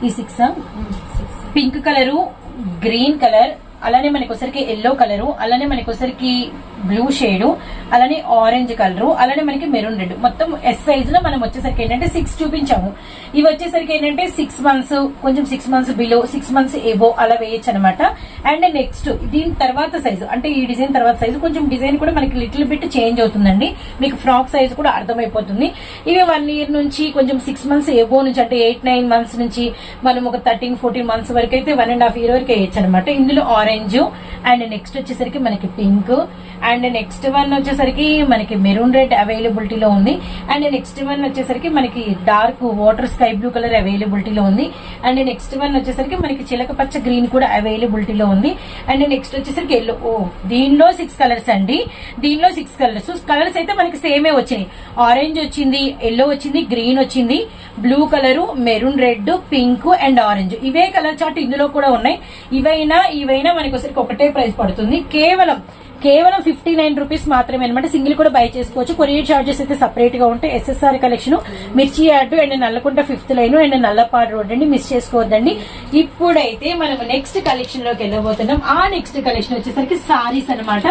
ఈ 6 పింక్ కలరు, గ్రీన్ కలర్, అలానే మనకి ఒకసారికి ఎల్లో కలరు, అలానే మనకి ఒకసారికి బ్లూ షేడ్, అలానే ఆరెంజ్ కలరు, అలానే మనకి మెరూన్ రెడ్. మొత్తం ఎస్ సైజ్ లో మనం వచ్చేసరికి ఏంటంటే 6 చూపించాము. ఇవి వచ్చేసరికి ఏంటంటే 6 months, కొంచెం 6 months బిలో, 6 months ఎబో అలా వేయచ్చు అనమాట. అండ్ నెక్స్ట్ దీని తర్వాత సైజు అంటే ఈ డిజైన్ తర్వాత సైజు కొంచెం డిజైన్ కూడా మనకి లిటిల్ బిట్ చేంజ్ అవుతుందండి. మీకు ఫ్రాక్ సైజ్ కూడా అర్థమైపోతుంది. ఇవి 1 year నుంచి కొంచెం 6 months ఎబో నుంచి అంటే 8-9 months నుంచి మనం ఒక 13-14 months వరకు అయితే 1.5 year వరకు వేయచ్చు అనమాట. ఇందులో ఆరెంజ్ అండ్ నెక్స్ట్ వచ్చేసరికి మనకి పింక్ అండ్ నెక్స్ట్ వన్ వచ్చేసరికి మనకి మెరూన్ రెడ్ అవైలబిలిటీలో ఉంది. అండ్ నెక్స్ట్ వన్ వచ్చేసరికి మనకి dark water sky blue colour అవైలబిలిటీలో ఉంది. అండ్ నెక్స్ట్ వన్ వచ్చేసరికి మనకి చిలక పచ్చ గ్రీన్ కూడా అవైలబిలిటీలో ఉంది. అండ్ నెక్స్ట్ వచ్చేసరికి ఎల్లో. దీనిలో 6 కలర్స్ అండి. దీనిలో 6 కలర్స్. కలర్స్ అయితే మనకి సేమే వచ్చినాయి. ఆరెంజ్ వచ్చింది, ఎల్లో వచ్చింది, గ్రీన్ వచ్చింది, blue colour, maroon red, pink and orange. ఇవే కలర్ చార్ట్ ఇందులో కూడా ఉన్నాయి. ఇవైనా మనకి ఒకసారి ఒకటే ప్రైస్ పడుతుంది. కేవలం కేవలం 59 రూపీస్ మాత్రమే అనమాట. సింగిల్ కూడా బై చేసుకోవచ్చు. కొరియర్ చార్జెస్ అయితే సపరేట్ గా ఉంటాయి. SSR కలెక్షన్, మిర్చి yard and Nallakunta 5th line and Nallapadu road అండి, మిస్ చేసుకోవద్దండి. ఇప్పుడైతే మనం నెక్స్ట్ కలెక్షన్ లోకి వెళ్ళబోతున్నాం. ఆ నెక్స్ట్ కలెక్షన్ వచ్చేసరికి సారీస్ అనమాట.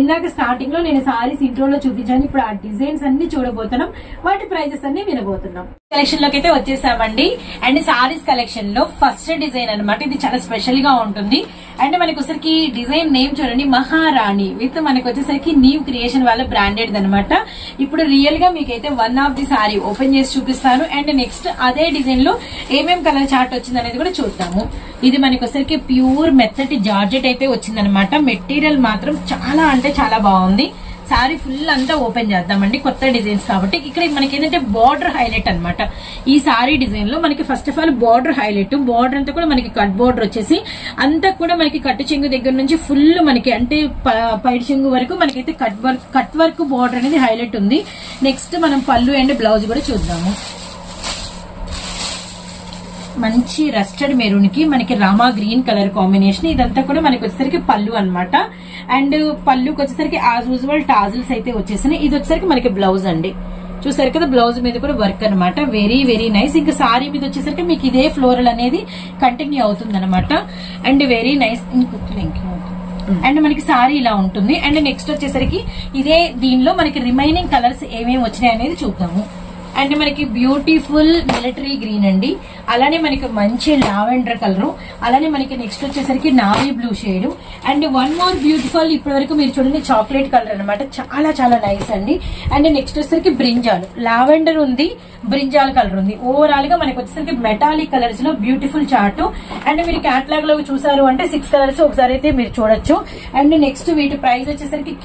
ఇందాక స్టార్టింగ్ లో నేను సారీస్ ఇంట్రోలో చూపించాను. ఇప్పుడు ఆ డిజైన్స్ అన్ని చూడబోతున్నాం, వాటి ప్రైజెస్ అన్ని వినబోతున్నాం. కలెక్షన్ లోకి అయితే వచ్చేసామండి. అండ్ సారీస్ కలెక్షన్ లో ఫస్ట్ డిజైన్ అనమాట. ఇది చాలా స్పెషల్ గా ఉంటుంది. అండ్ మనకి వచ్చేసరికి డిజైన్ నేమ్ చూడండి, మహారాణి విత్ మనకి వచ్చేసరికి న్యూ క్రియేషన్ వాళ్ళ బ్రాండెడ్ అనమాట. ఇప్పుడు రియల్ గా మీకైతే one of the sorry open చేసి చూపిస్తాను. అండ్ నెక్స్ట్ అదే డిజైన్ లో ఏమేం కలర్ చార్ట్ వచ్చింది అనేది కూడా చూద్దాము. ఇది మనకి వచ్చేసరికి ప్యూర్ మెత్తటి జార్జెట్ అయితే వచ్చిందనమాట. మెటీరియల్ మాత్రం చాలా అంటే చాలా బాగుంది. సారీ ఫుల్ అంతా ఓపెన్ చేద్దామండి, కొత్త డిజైన్స్ కాబట్టి. ఇక్కడ మనకి ఏంటంటే బార్డర్ హైలైట్ అనమాట. ఈ సారీ డిజైన్ లో మనకి first of all border highlight. Border అంతా కూడా మనకి కట్ బార్డర్ వచ్చేసి అంతా కూడా మనకి కట్టు చెంగు దగ్గర నుంచి ఫుల్ మనకి అంటే పైడి చెంగు వరకు మనకైతే కట్ వర్క్ బార్డర్ అనేది హైలైట్ ఉంది. నెక్స్ట్ మనం పళ్ళు అండ్ బ్లౌజ్ కూడా చూద్దాము. మంచి రస్టెడ్ మెరూన్ కి మనకి రామా గ్రీన్ కలర్ కాంబినేషన్. ఇదంతా కూడా మనకి వచ్చేసరికి పళ్ళు అనమాట. అండ్ పళ్ళుకి వచ్చేసరికి యాజ్ యూజువల్ టాజిల్స్ అయితే వచ్చేసినాయి. ఇది వచ్చేసరికి మనకి బ్లౌజ్ అండి. చూసారు కదా, బ్లౌజ్ మీద కూడా వర్క్ అనమాట. Very very nice. ఇంకా సారీ మీద వచ్చేసరికి మీకు ఇదే ఫ్లోరల్ అనేది కంటిన్యూ అవుతుంది అనమాట. And very nice. అండ్ మనకి సారీ ఇలా ఉంటుంది. అండ్ నెక్స్ట్ వచ్చేసరికి ఇదే దీనిలో మనకి రిమైనింగ్ కలర్స్ ఏమేమి వచ్చినాయి అనేది చూద్దాము. అండ్ మనకి బ్యూటిఫుల్ మిలిటరీ గ్రీన్ అండి, అలానే మనకి మంచి లావెండర్ కలర్, అలానే మనకి నెక్స్ట్ వచ్చేసరికి navy blue shade. And one more beautiful ఇప్పటి వరకు మీరు చూడండి చాక్లెట్ కలర్ అనమాట. చాలా చాలా నైస్ అండి. అండ్ నెక్స్ట్ వచ్చేసరికి బ్రింజాల్, లావెండర్ ఉంది, బ్రింజాల్ కలర్ ఉంది. ఓవరాల్ గా మనకి వచ్చేసరికి మెటాలిక్ కలర్స్ లో బ్యూటిఫుల్ చార్ట్. అండ్ మీరు క్యాటలాగ్ లో చూసారు అంటే 6 కలర్స్ ఒకసారి అయితే మీరు చూడొచ్చు. అండ్ నెక్స్ట్ వీటి ప్రైస్ వచ్చేసరికి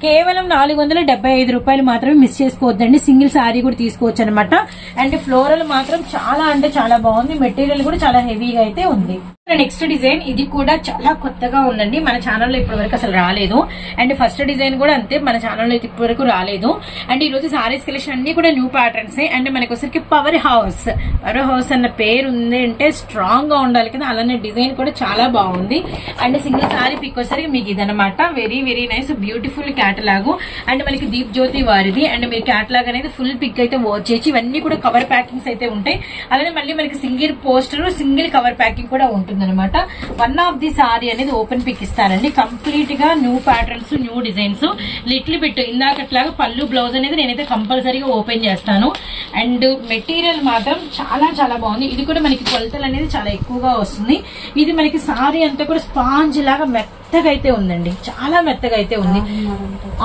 కేవలం 475 రూపాయలు మాత్రమే. మిస్ చేసుకోవద్దండి. సింగిల్ సారీ కూడా తీసుకోవచ్చు అనమాట. అండ్ ఫ్లోరల్ మాత్రం చాలా అంటే చాలా బాగుంది. మెటీరియల్ కూడా చాలా హెవీగా అయితే ఉంది. నెక్స్ట్ డిజైన్ ఇది కూడా చాలా కొత్తగా ఉందండి. మన ఛానల్లో ఇప్పటి వరకు అసలు రాలేదు. అండ్ ఫస్ట్ డిజైన్ కూడా అంతే, మన ఛానల్లో అయితే ఇప్పటి వరకు రాలేదు. అండ్ ఈ రోజు సారీస్ కలెక్షన్ అన్ని కూడా న్యూ ప్యాటర్న్స్. అండ్ మనకి వచ్చరికి పవర్ హౌస్ అన్న పేరు ఉంది అంటే స్ట్రాంగ్ గా ఉండాలి కదా, అలానే డిజైన్ కూడా చాలా బాగుంది. అండ్ సింగిల్ సారీ పిక్ వచ్చరికి మీకు ఇదనమాట. Very very nice beautiful catalogue. And మనకి దీప్ జ్యోతి వారిది. అండ్ మీరు క్యాటలాగ్ అనేది ఫుల్ పిక్ అయితే వాచ్ చేసి ఇవన్నీ కూడా కవర్ ప్యాకింగ్స్ అయితే ఉంటాయి. అలానే మళ్ళీ మనకి single poster, single cover packing కూడా ఉంటుంది అనమాట. వన్ ఆఫ్ ది సారీ అనేది ఓపెన్ పిక్ ఇస్తారండి. కంప్లీట్ గా new patterns, new designs. Little bit ఇందాకట్లాగా పళ్ళు బ్లౌజ్ అనేది నేనైతే కంపల్సరీగా ఓపెన్ చేస్తాను. అండ్ మెటీరియల్ మాత్రం చాలా చాలా బాగుంది. ఇది కూడా మనకి కొలతలు అనేది చాలా ఎక్కువగా వస్తుంది. ఇది మనకి సారీ అంతా కూడా స్పాంజ్ లాగా మెత్తగా అయితే ఉందండి, చాలా మెత్తగా అయితే ఉంది.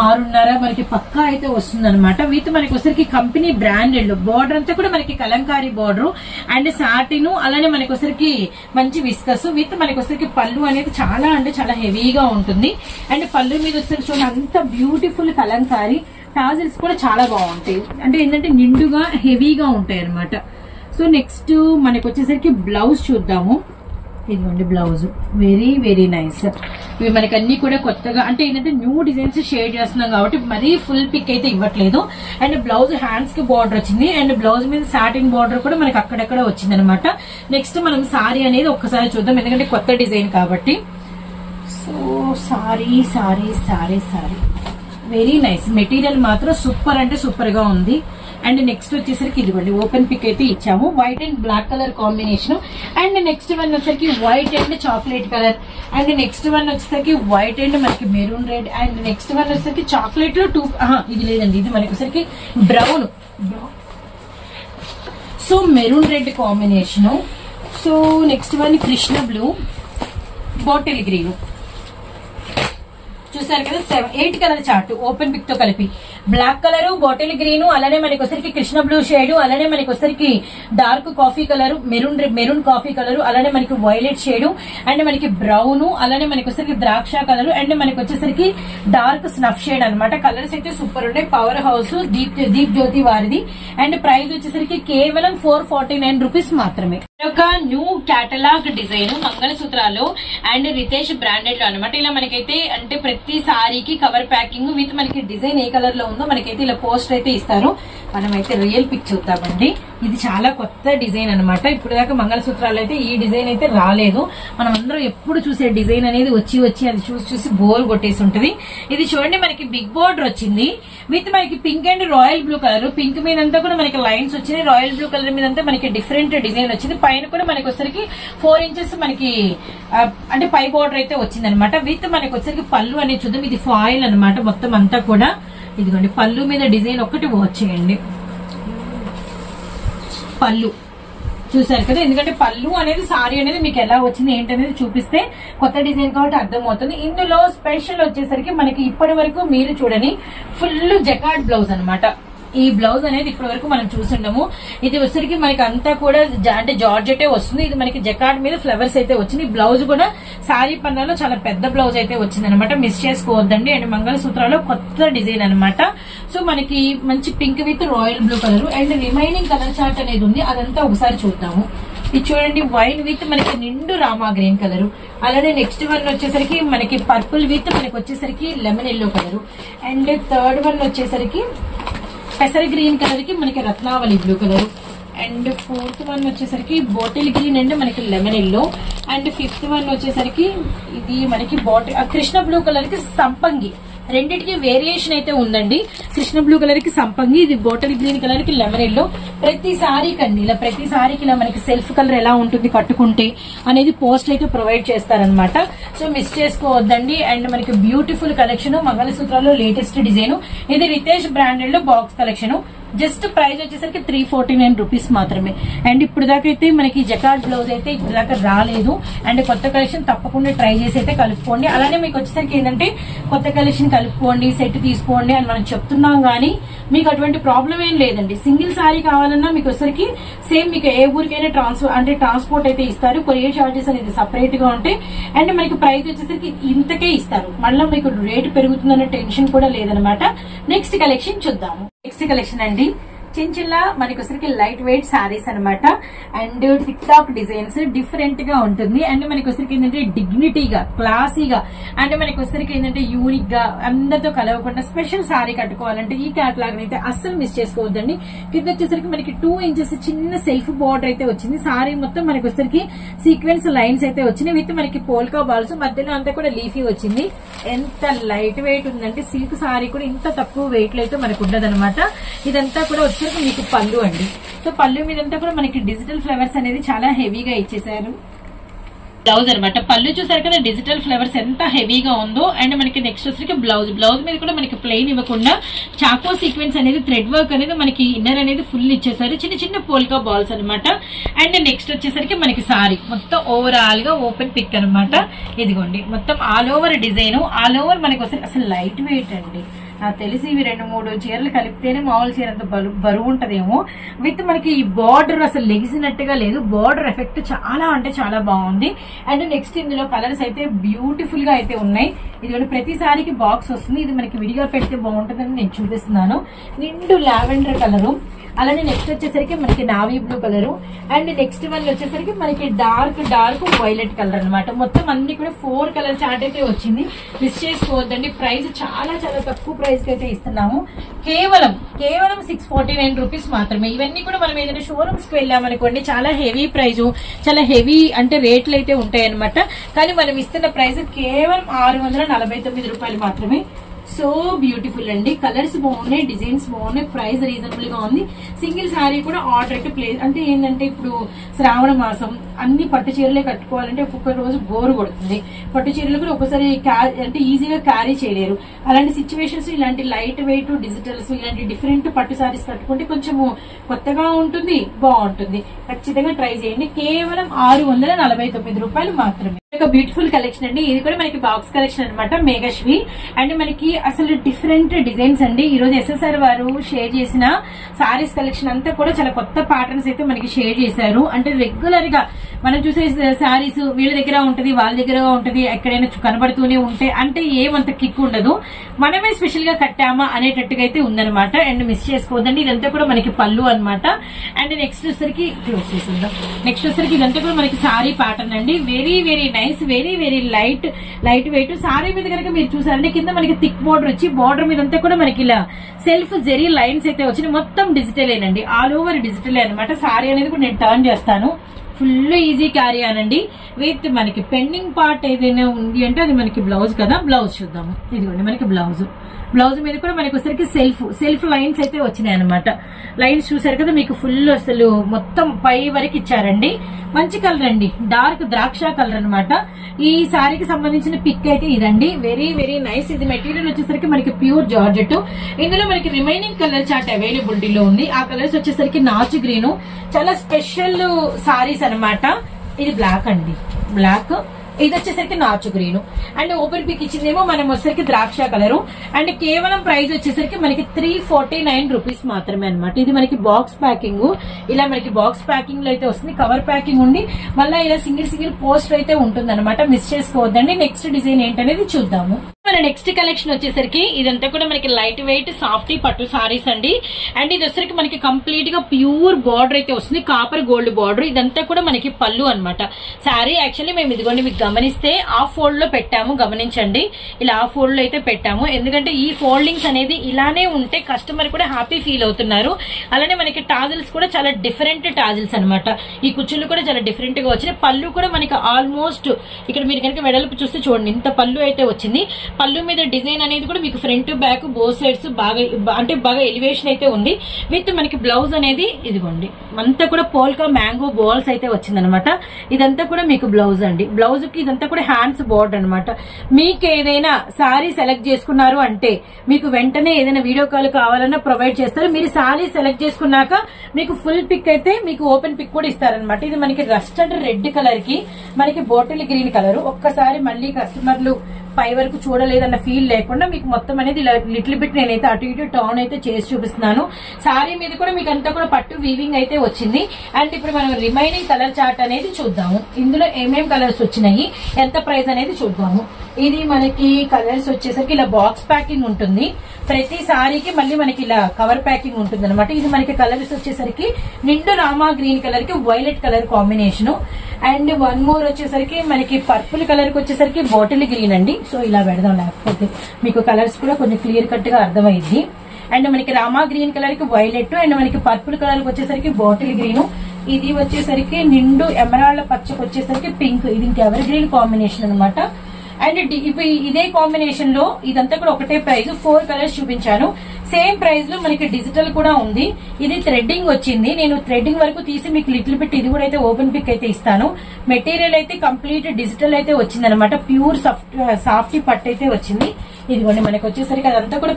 6.5 మనకి పక్కా అయితే వస్తుంది అనమాట. విత్ మనకి వచ్చరికి కంపెనీ బ్రాండెడ్ బార్డర్ అంతా కూడా మనకి కలంకారీ బార్డర్ అండ్ సాటిన్, అలానే మనకి వచ్చరికి మంచి విస్కస్ విత్ మనకి వచ్చరికి పళ్ళు అనేది చాలా అంటే చాలా హెవీగా ఉంటుంది. అండ్ పళ్ళు మీద వచ్చరికి చూడండి అంత బ్యూటిఫుల్ కలంకారీ. టాజిల్స్ కూడా చాలా బాగుంటాయి. అంటే ఏంటంటే నిండుగా హెవీగా ఉంటాయి అనమాట. సో నెక్స్ట్ మనకి వచ్చేసరికి బ్లౌజ్ చూద్దాము. ఇదిగోండి బ్లౌజ్, వెరీ వెరీ నైస్. ఇవి మనకి అన్ని కూడా కొత్తగా అంటే ఏంటంటే న్యూ డిజైన్స్ షేర్ చేస్తున్నాం కాబట్టి మరీ ఫుల్ పిక్ అయితే ఇవ్వట్లేదు. అండ్ బ్లౌజ్ హ్యాండ్స్ కి బార్డర్ వచ్చింది. అండ్ బ్లౌజ్ మీద సాటిన్ బార్డర్ కూడా మనకి అక్కడక్కడ వచ్చింది అనమాట. నెక్స్ట్ మనం సారీ అనేది ఒక్కసారి చూద్దాం, ఎందుకంటే కొత్త డిజైన్ కాబట్టి. So sorry sorry sorry sorry very nice. Material మాత్రం సూపర్ అంటే సూపర్ గా ఉంది. అండ్ నెక్స్ట్ వచ్చేసరికి ఇదిగోండి ఓపెన్ పిక్ అయితే ఇచ్చాము. White and black colour combination. And next one వచ్చేసరికి white and chocolate colour. And next one వచ్చేసరికి వైట్ అండ్ మనకి maroon red. And next one వచ్చేసరికి చాక్లెట్ లో ఇది లేదండి, ఇది మనకి వచ్చేసరికి brown. So maroon red combination. So next one Krishna blue, bottle green. చూసారు కదా 8 కలర్ చార్ట్ ఓపెన్ పిక్ తో కలిపి. బ్లాక్ కలర్, బాటిల్ గ్రీన్, అలానే మనకి వచ్చరికి కృష్ణ బ్లూ షేడ్, అలానే మనకి వచ్చరికి dark coffee colour, maroon coffee colour, అలానే మనకి వైలెట్ షేడ్, అండ్ మనకి బ్రౌన్, అలానే మనకి వచ్చరికి ద్రాక్ష కలర్, అండ్ మనకి వచ్చేసరికి డార్క్ స్నఫ్ షేడ్ అనమాట. కలర్స్ అయితే సూపర్ ఉన్నాయి. పవర్ హౌస్ దీప్ జ్యోతి వారిది. అండ్ ప్రైస్ వచ్చేసరికి కేవలం 449 రూపీస్ మాత్రమే. ఒక న్యూ కేటలాగ్ డిజైన్ మంగళసూత్రాలు అండ్ రితేష్ బ్రాండెడ్ లో అనమాట. ఇలా మనకైతే అంటే ప్రతి సారీకి కవర్ ప్యాకింగ్ విత్ మనకి డిజైన్ ఏ కలర్ లో ఉందో మనకైతే ఇలా పోస్ట్ అయితే ఇస్తారు. మనమైతే రియల్ పిక్ చూద్దామండి. ఇది చాలా కొత్త డిజైన్ అనమాట. ఇప్పుడు దాకా మంగళసూత్రాలు అయితే ఈ డిజైన్ అయితే రాలేదు. మనం అందరం ఎప్పుడు చూసే డిజైన్ అనేది వచ్చి అది చూసి బోర్ కొట్టేసి ఉంటది. ఇది చూడండి మనకి బిగ్ బోర్డర్ వచ్చింది విత్ మనకి pink and royal blue colour. Pink మీద అంతా కూడా మనకి లైన్స్ వచ్చినాయి. రాయల్ బ్లూ కలర్ మీద అంతా మనకి డిఫరెంట్ డిజైన్ వచ్చింది. పైన కూడా మనకి వచ్చరికి 4 ఇంచెస్ మనకి అంటే పై బోర్డర్ అయితే వచ్చింది అనమాట. విత్ మనకి వచ్చరికి పళ్ళు అనేది చూద్దాం. ఇది ఫాయిల్ అనమాట మొత్తం అంతా కూడా. ఇదిగోండి పళ్ళు మీద డిజైన్ ఒకటి వాచ్ చేయండి. పళ్ళు చూసారు కదా, ఎందుకంటే పళ్ళు అనేది సారీ అనేది మీకు ఎలా వచ్చింది ఏంటనేది చూపిస్తే కొత్త డిజైన్ కాబట్టి అర్థమవుతుంది. ఇందులో స్పెషల్ వచ్చేసరికి మనకి ఇప్పటి వరకు మీరు చూడని ఫుల్ జకార్డ్ బ్లౌజ్ అనమాట. ఈ బ్లౌజ్ అనేది ఇప్పటి వరకు మనం చూసిండము. ఇది వచ్చరికి మనకి అంతా కూడా అంటే జార్జెటే వస్తుంది. ఇది మనకి జకార్డ్ మీద ఫ్లవర్స్ అయితే వచ్చింది. బ్లౌజ్ కూడా సారీ పన్నాలో చాలా పెద్ద బ్లౌజ్ అయితే వచ్చింది అనమాట. మిస్ చేసుకోవద్దండి. అండ్ మంగళసూత్రాలు కొత్త డిజైన్ అనమాట. సో మనకి మంచి pink with royal blue colour and remaining colour chart అనేది ఉంది. అదంతా ఒకసారి చూద్దాము. ఇది చూడండి వైన్ విత్ మనకి నిండు రామా గ్రీన్ కలర్. అలానే నెక్స్ట్ వన్ వచ్చేసరికి మనకి పర్పుల్ విత్ మనకి వచ్చేసరికి lemon yellow colour. And third one వచ్చేసరికి పెసర గ్రీన్ కలర్ కి మనకి Ratnavali blue colour. And fourth one వచ్చేసరికి బాటిల్ గ్రీన్ అండ్ మనకి lemon yellow. And fifth one వచ్చేసరికి ఇది మనకి కృష్ణ బ్లూ కలర్ కి సంపంగి. రెండింటికి వేరియేషన్ అయితే ఉందండి. కృష్ణ బ్లూ కలర్ కి సంపంగి, ఇది బాటిల్ గ్రీన్ కలర్ కి లెమన్ ఎల్లో. ప్రతి సారీకి ఇలా ప్రతి సారీకి ఇలా మనకి సెల్ఫ్ కలర్ ఎలా ఉంటుంది కట్టుకుంటే అనేది పోస్ట్ అయితే ప్రొవైడ్ చేస్తారనమాట. సో మిస్ చేసుకోవద్దండి. అండ్ మనకి బ్యూటిఫుల్ కలెక్షన్ మంగళసూత్రాల్లో లేటెస్ట్ డిజైన్. ఇది రితేష్ బ్రాండెడ్ లో బాక్స్ కలెక్షన్. జస్ట్ ప్రైస్ వచ్చేసరికి 349 రూపీస్ మాత్రమే. అండ్ ఇప్పుడు దాకా అయితే మనకి జకార్డ్ బ్లౌజ్ అయితే ఇప్పుడు దాకా రాలేదు. అండ్ కొత్త కలెక్షన్ తప్పకుండా ట్రై చేసి అయితే కలుపుకోండి. అలానే మీకు వచ్చేసరికి ఏంటంటే కొత్త కలెక్షన్ కలుపుకోండి, సెట్ తీసుకోండి అని మనం చెప్తున్నాం కానీ మీకు అటువంటి ప్రాబ్లం ఏం లేదండి. సింగిల్ సారీ కావాలన్నా మీకు వచ్చేసరికి సేమ్ మీకు ఏ ఊరికైనా ట్రాన్స్పోర్ట్ అయితే ఇస్తారు. కొరియర్ చార్జెస్ అనేది సపరేట్ గా ఉంటాయి. అండ్ మనకి ప్రైస్ వచ్చేసరికి ఇంతకే ఇస్తారు. మళ్ళీ మీకు రేట్ పెరుగుతుందనే టెన్షన్ కూడా లేదనమాట. నెక్స్ట్ కలెక్షన్ చూద్దాము. నెక్స్ట్ కలెక్షన్ అండి చిన్న మనకి వచ్చరికి లైట్ వెయిట్ సారీస్ అనమాట. And tick talk designs different గా ఉంటుంది. అండ్ మనకి వచ్చరికి ఏంటంటే డిగ్నిటీగా క్లాసీగా అంటే మనకి వచ్చరికి ఏంటంటే యూనిక్ గా అందరితో కలవకుండా స్పెషల్ సారీ కట్టుకోవాలంటే ఈ క్యాటలాగ్ అయితే అస్సలు మిస్ చేసుకోవద్దండి. కింద వచ్చేసరికి మనకి 2 ఇంచెస్ చిన్న సెల్ఫ్ బార్డర్ అయితే వచ్చింది. సారీ మొత్తం మనకి వచ్చరికి సీక్వెన్స్ లైన్స్ అయితే వచ్చినాయి. విత్ మనకి పోల్కా బాల్స్ మధ్యలో అంతా కూడా లీఫీ వచ్చింది. ఎంత లైట్ వెయిట్ ఉందంటే సిల్క్ సారీ కూడా ఇంత తక్కువ వెయిట్ లో అయితే మనకు ఉండదనమాట. ఇదంతా కూడా వచ్చి మీకు పళ్ళు అండి. సో పళ్ళు మీదంతా కూడా మనకి డిజిటల్ ఫ్లవర్స్ అనేది చాలా హెవీగా ఇచ్చేసారు. బ్లౌజ్ అనమాట. పళ్ళు చూసారు కదా డిజిటల్ ఫ్లవర్స్ ఎంత హెవీగా ఉందో. అండ్ మనకి నెక్స్ట్ వచ్చరికి బ్లౌజ్ మీద కూడా మనకి ప్లెయిన్ ఇవ్వకుండా చాకో సీక్వెన్స్ అనేది థ్రెడ్ వర్క్ అనేది మనకి ఇన్నర్ అనేది ఫుల్ ఇచ్చేసారు. చిన్న చిన్న పోల్కా బాల్స్ అనమాట. అండ్ నెక్స్ట్ వచ్చేసరికి మనకి సారీ మొత్తం ఓవరాల్ గా ఓపెన్ పిక్ అనమాట. ఇదిగోండి మొత్తం all over design all over మనకి వస్తుంది. అసలు లైట్ వెయిట్ అండి. నాకు తెలిసి ఇవి 2-3 చీరలు కలిపితేనే మామూలు చీర అంత బరువు ఉంటదేమో. విత్ మనకి ఈ బార్డర్ అసలు లెగిసినట్టుగా లేదు. బార్డర్ ఎఫెక్ట్ చాలా అంటే చాలా బాగుంది. అండ్ నెక్స్ట్ ఇందులో కలర్స్ అయితే బ్యూటిఫుల్ గా అయితే ఉన్నాయి. ఇది ప్రతిసారికి బాక్స్ వస్తుంది. ఇది మనకి విడిగా పెడితే బాగుంటుందని నేను చూపిస్తున్నాను. నిండు లావెండర్ కలరు. అలానే నెక్స్ట్ వచ్చేసరికి మనకి navy blue colour. And next one వచ్చేసరికి మనకి డార్క్ వైలెట్ కలర్ అనమాట. మొత్తం అన్ని కూడా 4 కలర్ చార్ట్ అయితే వచ్చింది. మిస్ చేసుకోవద్దండి. ప్రైస్ చాలా చాలా తక్కువ ప్రైస్ కి అయితే ఇస్తున్నాము. కేవలం 649 రూపీస్ మాత్రమే. ఇవన్నీ కూడా మనం ఏదైనా షోరూమ్స్ కి వెళ్ళామనుకోండి చాలా హెవీ ప్రైజ్, చాలా హెవీ అంటే రేట్లు అయితే ఉంటాయి అనమాట. కానీ మనం ఇస్తున్న ప్రైస్ కేవలం 649 రూపాయలు మాత్రమే. సో బ్యూటిఫుల్ అండి. కలర్స్ బాగున్నాయి, డిజైన్స్ బాగున్నాయి, ప్రైస్ రీజనబుల్ గా ఉంది. సింగిల్ శారీ కూడా ఆర్డర్ అయితే ప్లేస్ అంటే ఏంటంటే ఇప్పుడు శ్రావణ మాసం అన్ని పట్టు చీరలే కట్టుకోవాలంటే ఒక్కొక్క రోజు బోరు కొడుతుంది. పట్టు చీరలు కూడా ఒక్కసారి అంటే ఈజీగా క్యారీ చేయలేరు. అలాంటి సిచ్యువేషన్స్ ఇలాంటి లైట్ వెయిట్ డిజిటల్స్ ఇలాంటి డిఫరెంట్ పట్టు సారీస్ కట్టుకుంటే కొంచెము కొత్తగా ఉంటుంది, బాగుంటుంది. ఖచ్చితంగా ట్రై చేయండి. కేవలం 649 రూపాయలు మాత్రమే. ఒక బ్యూటిఫుల్ కలెక్షన్ అండి. ఇది కూడా మనకి బాక్స్ కలెక్షన్ అనమాట. మేఘశ్రీ అండ్ మనకి అసలు డిఫరెంట్ డిజైన్స్ అండి. ఈ రోజు ఎస్ఎస్ఆర్ వారు షేర్ చేసిన సారీస్ కలెక్షన్ అంతా కూడా చాలా కొత్త ప్యాటర్న్స్ అయితే మనకి షేర్ చేశారు. అంటే రెగ్యులర్ గా మనం చూసే సారీస్ వీళ్ళ దగ్గర ఉంటది, వాళ్ళ దగ్గర ఉంటది, ఎక్కడైనా కనబడుతూనే ఉంటాయి. అంటే ఏమంత కిక్ ఉండదు. మనమే స్పెషల్ గా కట్టామా అనేటట్టుగా అయితే ఉందనమాట. అండ్ మిస్ చేసుకోవద్దండి. ఇదంతా కూడా మనకి పళ్ళు అనమాట. అండ్ నెక్స్ట్ వచ్చరికి ఇదంతా కూడా మనకి సారీ ప్యాటర్న్ అండి. Very very nice. Nice, very very light weight. Sorry మీద కనుక మీరు చూసారంటే కింద మనకి థిక్ బోర్డర్ వచ్చి, బోర్డర్ మీద అంతా కూడా మనకి ఇలా సెల్ఫ్ జెరీ లైన్స్ అయితే వచ్చినాయి. మొత్తం డిజిటలేనండి, ఆల్ ఓవర్ డిజిటల్ అనమాట. సారీ అనేది కూడా నేను టర్న్ చేస్తాను. ఫుల్ ఈజీ క్యారీ అనండి. విత్ మనకి పెండింగ్ పార్ట్ ఏదైనా ఉంది అంటే అది మనకి బ్లౌజ్ కదా, బ్లౌజ్ చూద్దాము. ఇదిగోండి మనకి బ్లౌజ్ మీద కూడా మనకి వచ్చరికి సెల్ఫ్ లైన్స్ అయితే వచ్చినాయి అనమాట. లైన్స్ చూసారు కదా, మీకు ఫుల్ అసలు మొత్తం పై వరకు ఇచ్చారండి. మంచి కలర్ అండి, డార్క్ ద్రాక్ష కలర్ అనమాట. ఈ సారీకి సంబంధించిన పిక్ అయితే ఇదండి. Very very nice. ఇది మెటీరియల్ వచ్చేసరికి మనకి ప్యూర్ జార్జెట్. ఇందులో మనకి రిమైనింగ్ కలర్ చార్ట్ అవైలబిలిటీలో ఉంది. ఆ కలర్స్ వచ్చేసరికి నాచు గ్రీన్, చాలా స్పెషల్ సారీస్ అనమాట. ఇది బ్లాక్ అండి, బ్లాక్. ఇది వచ్చేసరికి నాచు గ్రీన్ అండ్ ఓపెన్ పిక్ ఇచ్చిందేమో మనం వచ్చేసరికి ద్రాక్ష కలరు. అండ్ కేవలం ప్రైస్ వచ్చేసరికి మనకి 349 రూపీస్ మాత్రమే అనమాట. ఇది మనకి బాక్స్ ప్యాకింగ్, ఇలా మనకి బాక్స్ ప్యాకింగ్ లో అయితే వస్తుంది. కవర్ ప్యాకింగ్ ఉండి మళ్ళీ ఇలా సింగిల్ పోస్టర్ అయితే ఉంటుంది అనమాట. మిస్ చేసుకోవద్దండి. నెక్స్ట్ డిజైన్ ఏంటనేది చూద్దాము. మన నెక్స్ట్ కలెక్షన్ వచ్చేసరికి ఇదంతా కూడా మనకి లైట్ వెయిట్ సాఫ్టీ పట్టు సారీస్ అండి. అండ్ ఇది వచ్చేసరికి మనకి కంప్లీట్ గా ప్యూర్ బార్డర్ అయితే వస్తుంది, కాపర్ గోల్డ్ బార్డర్. ఇదంతా కూడా మనకి పళ్ళు అనమాట. సారీ యాక్చువల్లీ మేము ఇదిగోండి మీకు గమనిస్తే హాఫ్ ఫోల్డ్ లో పెట్టాము, గమనించండి. ఇలా హాఫ్ ఫోల్డ్ లో అయితే పెట్టాము, ఎందుకంటే ఈ ఫోల్డింగ్స్ అనేది ఇలానే ఉంటే కస్టమర్ కూడా హ్యాపీ ఫీల్ అవుతున్నారు. అలానే మనకి టాజిల్స్ కూడా చాలా డిఫరెంట్ టాజిల్స్ అనమాట. ఈ కుచ్చులు కూడా చాలా డిఫరెంట్ గా వచ్చినాయి. పళ్ళు కూడా మనకి ఆల్మోస్ట్ ఇక్కడ మీరు కనుక వెడల్పు చూస్తే చూడండి, ఇంత పళ్ళు అయితే వచ్చింది. పళ్ళు మీద డిజైన్ అనేది కూడా మీకు ఫ్రంట్ బ్యాక్ బోత్ సైడ్స్ బాగా ఎలివేషన్ అయితే ఉంది. విత్ మనకి బ్లౌజ్ అనేది ఇదిగోండి అంతా కూడా పోల్కా మ్యాంగో బాల్స్ అయితే వచ్చిందనమాట. ఇదంతా కూడా మీకు బ్లౌజ్ అండి. బ్లౌజ్ కి ఇదంతా కూడా హ్యాండ్స్ బోర్డర్ అనమాట. మీకు ఏదైనా సారీ సెలెక్ట్ చేసుకున్నారు అంటే మీకు వెంటనే ఏదైనా వీడియో కాల్ కావాలన్నా ప్రొవైడ్ చేస్తారు. మీరు సారీ సెలెక్ట్ చేసుకున్నాక మీకు ఫుల్ పిక్ అయితే మీకు ఓపెన్ పిక్ కూడా ఇస్తారనమాట. ఇది మనకి రస్టర్డ్ రెడ్ కలర్ కి మనకి బాటిల్ గ్రీన్ కలర్. ఒక్కసారి మళ్ళీ కస్టమర్లు పై వరకు చూడలేదన్న ఫీల్ లేకుండా మీకు మొత్తం అనేది లిటిల్ బిట్ నేనైతే అటు ఇటు టర్న్ అయితే చేసి చూపిస్తున్నాను. సారీ మీద కూడా మీకు అంతా కూడా పట్టు వీవింగ్ అయితే వచ్చింది. అండ్ ఇప్పుడు మనం రిమైనింగ్ కలర్ చార్ట్ అనేది చూద్దాము. ఇందులో ఏమేం కలర్స్ వచ్చినాయి, ఎంత ప్రైస్ అనేది చూద్దాము. ఇది మనకి కలర్స్ వచ్చేసరికి ఇలా బాక్స్ ప్యాకింగ్ ఉంటుంది. ప్రతి సారీకి మళ్ళీ మనకి ఇలా కవర్ ప్యాకింగ్ ఉంటుంది అనమాట. ఇది మనకి కలర్స్ వచ్చేసరికి నిండు రామా గ్రీన్ కలర్ కి violet colour combination. And one more వచ్చేసరికి మనకి పర్పుల్ కలర్ కి వచ్చేసరికి బాటిల్ గ్రీన్ అండి. సో ఇలా పెడదాం, లేకపోతే మీకు కలర్స్ కూడా కొంచెం క్లియర్ కట్ గా అర్థమైంది. అండ్ మనకి రామా గ్రీన్ కలర్ కి వైలెట్, అండ్ మనకి పర్పుల్ కలర్ కి వచ్చేసరికి బాటిల్ గ్రీన్. ఇది వచ్చేసరికి నిండు ఎమరాల్డ్ పచ్చకి వచ్చేసరికి పింక్. ఇది ఇంకా ఎవర్ గ్రీన్ కాంబినేషన్ అనమాట. అండ్ ఇదే కాంబినేషన్ లో ఇదంతా కూడా ఒకటే ప్రైస్. 4 కలర్స్ చూపించాను. సేమ్ ప్రైస్ లో మనకి డిజిటల్ కూడా ఉంది. ఇది థ్రెడ్డింగ్ వచ్చింది. నేను థ్రెడ్డింగ్ వరకు తీసి మీకు లిటిల్ బిట్ ఇది కూడా అయితే ఓపెన్ పిక్ అయితే ఇస్తాను. మెటీరియల్ అయితే కంప్లీట్ డిజిటల్ అయితే వచ్చింది అనమాట. ప్యూర్ సాఫ్టీ పట్టు అయితే వచ్చింది. ఇదిగోండి మనకి వచ్చేసరికి అదంతా కూడా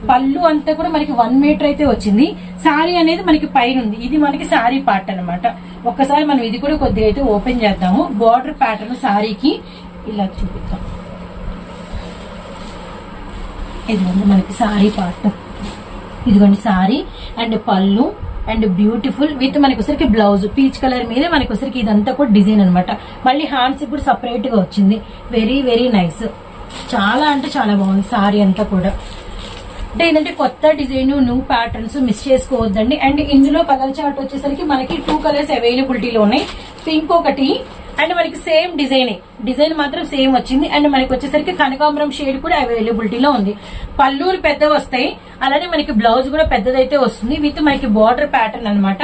పళ్ళు అంతా కూడా మనకి 1 మీటర్ అయితే వచ్చింది. సారీ అనేది మనకి పైన ఉంది. ఇది మనకి సారీ పార్ట్ అనమాట. ఒక్కసారి మనం ఇది కూడా కొద్దిగా అయితే ఓపెన్ చేద్దాము. బార్డర్ ప్యాటర్న్ సారీకి ఇలా చూపిద్దాం. ఇదిగోండి మనకి సారీ పార్ట్, ఇదిగోండి సారీ అండ్ పళ్ళు అండ్ బ్యూటిఫుల్ విత్ మనకి ఒకసారికి బ్లౌజ్ పీచ్ కలర్ మీద మనకి ఒకసారికి ఇదంతా కూడా డిజైన్ అనమాట. మళ్ళీ హ్యాండ్స్ కూడా సపరేట్ గా వచ్చింది. Very very nice. చాలా అంటే చాలా బాగుంది సారీ అంతా కూడా. అంటే ఏంటంటే కొత్త డిజైన్ న్యూ ప్యాటర్న్స్ మిస్ చేసుకోవద్దండి. అండ్ ఇందులో కలర్ చార్ట్ వచ్చేసరికి మనకి 2 కలర్స్ అవైలబిలిటీలో ఉన్నాయి. పింక్ ఒకటి అండ్ మనకి సేమ్ డిజైన్ మాత్రం సేమ్ వచ్చింది. అండ్ మనకి వచ్చేసరికి కనకాంబరం షేడ్ కూడా అవైలబిలిటీలో ఉంది. పల్లూరు పెద్దవి వస్తాయి, అలానే మనకి బ్లౌజ్ కూడా పెద్దదైతే వస్తుంది విత్ మనకి బార్డర్ ప్యాటర్న్ అనమాట.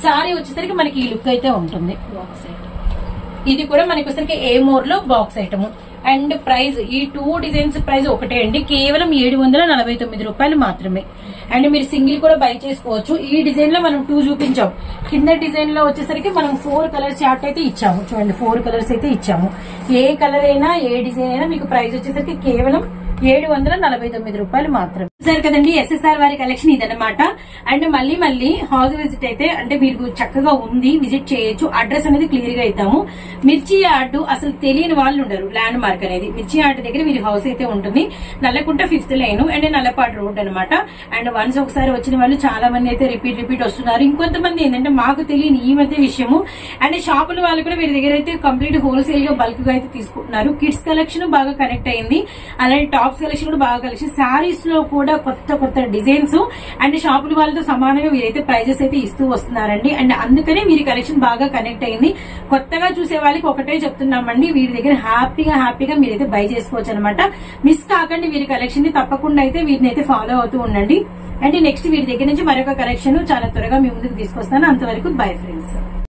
సారీ వచ్చేసరికి మనకి ఈ లుక్ అయితే ఉంటుంది. ఇది కూడా మనకి వచ్చేసరికి ఏ మోర్ లో బాక్స్ ఐటమ్. అండ్ ప్రైస్ ఈ 2 డిజైన్స్ ప్రైస్ ఒకటే అండి, కేవలం 749 రూపాయలు మాత్రమే. అండ్ మీరు సింగిల్ కూడా బై చేసుకోవచ్చు. ఈ డిజైన్ లో మనం 2 చూపించాం. కింద డిజైన్ లో వచ్చేసరికి మనం 4 కలర్స్ చార్ట్ అయితే ఇచ్చాము. చూడండి 4 కలర్స్ అయితే ఇచ్చాము. ఏ కలర్ అయినా ఏ డిజైన్ అయినా మీకు ప్రైస్ వచ్చేసరికి కేవలం 749 రూపాయలు మాత్రమే. సరే కదండి, ఎస్ఎస్ఆర్ వారి కలెక్షన్ ఇదనమాట. అండ్ మళ్ళీ హౌస్ విజిట్ అయితే అంటే మీరు చక్కగా ఉంది, విజిట్ చేయొచ్చు. అడ్రస్ అనేది క్లియర్ గా ఇద్దాము. మిర్చి యార్డ్ అసలు తెలియని వాళ్ళు ఉండరు. ల్యాండ్ మార్క్ అనేది మిర్చి యార్డ్ దగ్గర వీరి హౌస్ అయితే ఉంటుంది. Nallakunta 5th line and Nallapadu road అనమాట. అండ్ వన్స్ ఒకసారి వచ్చిన వాళ్ళు చాలా మంది అయితే రిపీట్ వస్తున్నారు. ఇంకొంతమంది ఏంటంటే మాకు తెలియని ఈ మధ్య విషయము. అండ్ షాపుల వాళ్ళు కూడా వీరి దగ్గర అయితే కంప్లీట్ హోల్సేల్ గా బల్క్ గా అయితే తీసుకుంటున్నారు. కిడ్స్ కలెక్షన్ బాగా కనెక్ట్ అయింది. అలానే టాప్స్ కలెక్షన్ కూడా బాగా కలెక్షన్, శారీస్ లో కూడా కొత్త కొత్త డిజైన్స్ అండ్ షాపుల వాళ్ళతో సమానంగా వీరైతే ప్రైజెస్ అయితే ఇస్తూ వస్తున్నారండి. అండ్ అందుకనే వీరి కలెక్షన్ బాగా కనెక్ట్ అయింది. కొత్తగా చూసే వాళ్ళకి ఒకటే చెప్తున్నామండి, వీరి దగ్గర హ్యాపీగా మీరైతే బై చేసుకోవచ్చు అనమాట. మిస్ కాకండి వీరి కలెక్షన్ ని, తప్పకుండా అయితే వీరిని అయితే ఫాలో అవుతూ ఉండండి. అండ్ నెక్స్ట్ వీరి దగ్గర నుంచి మరొక కలెక్షన్ చాలా త్వరగా మీ ముందుకు తీసుకొస్తాను. అంతవరకు బై ఫ్రెండ్స్.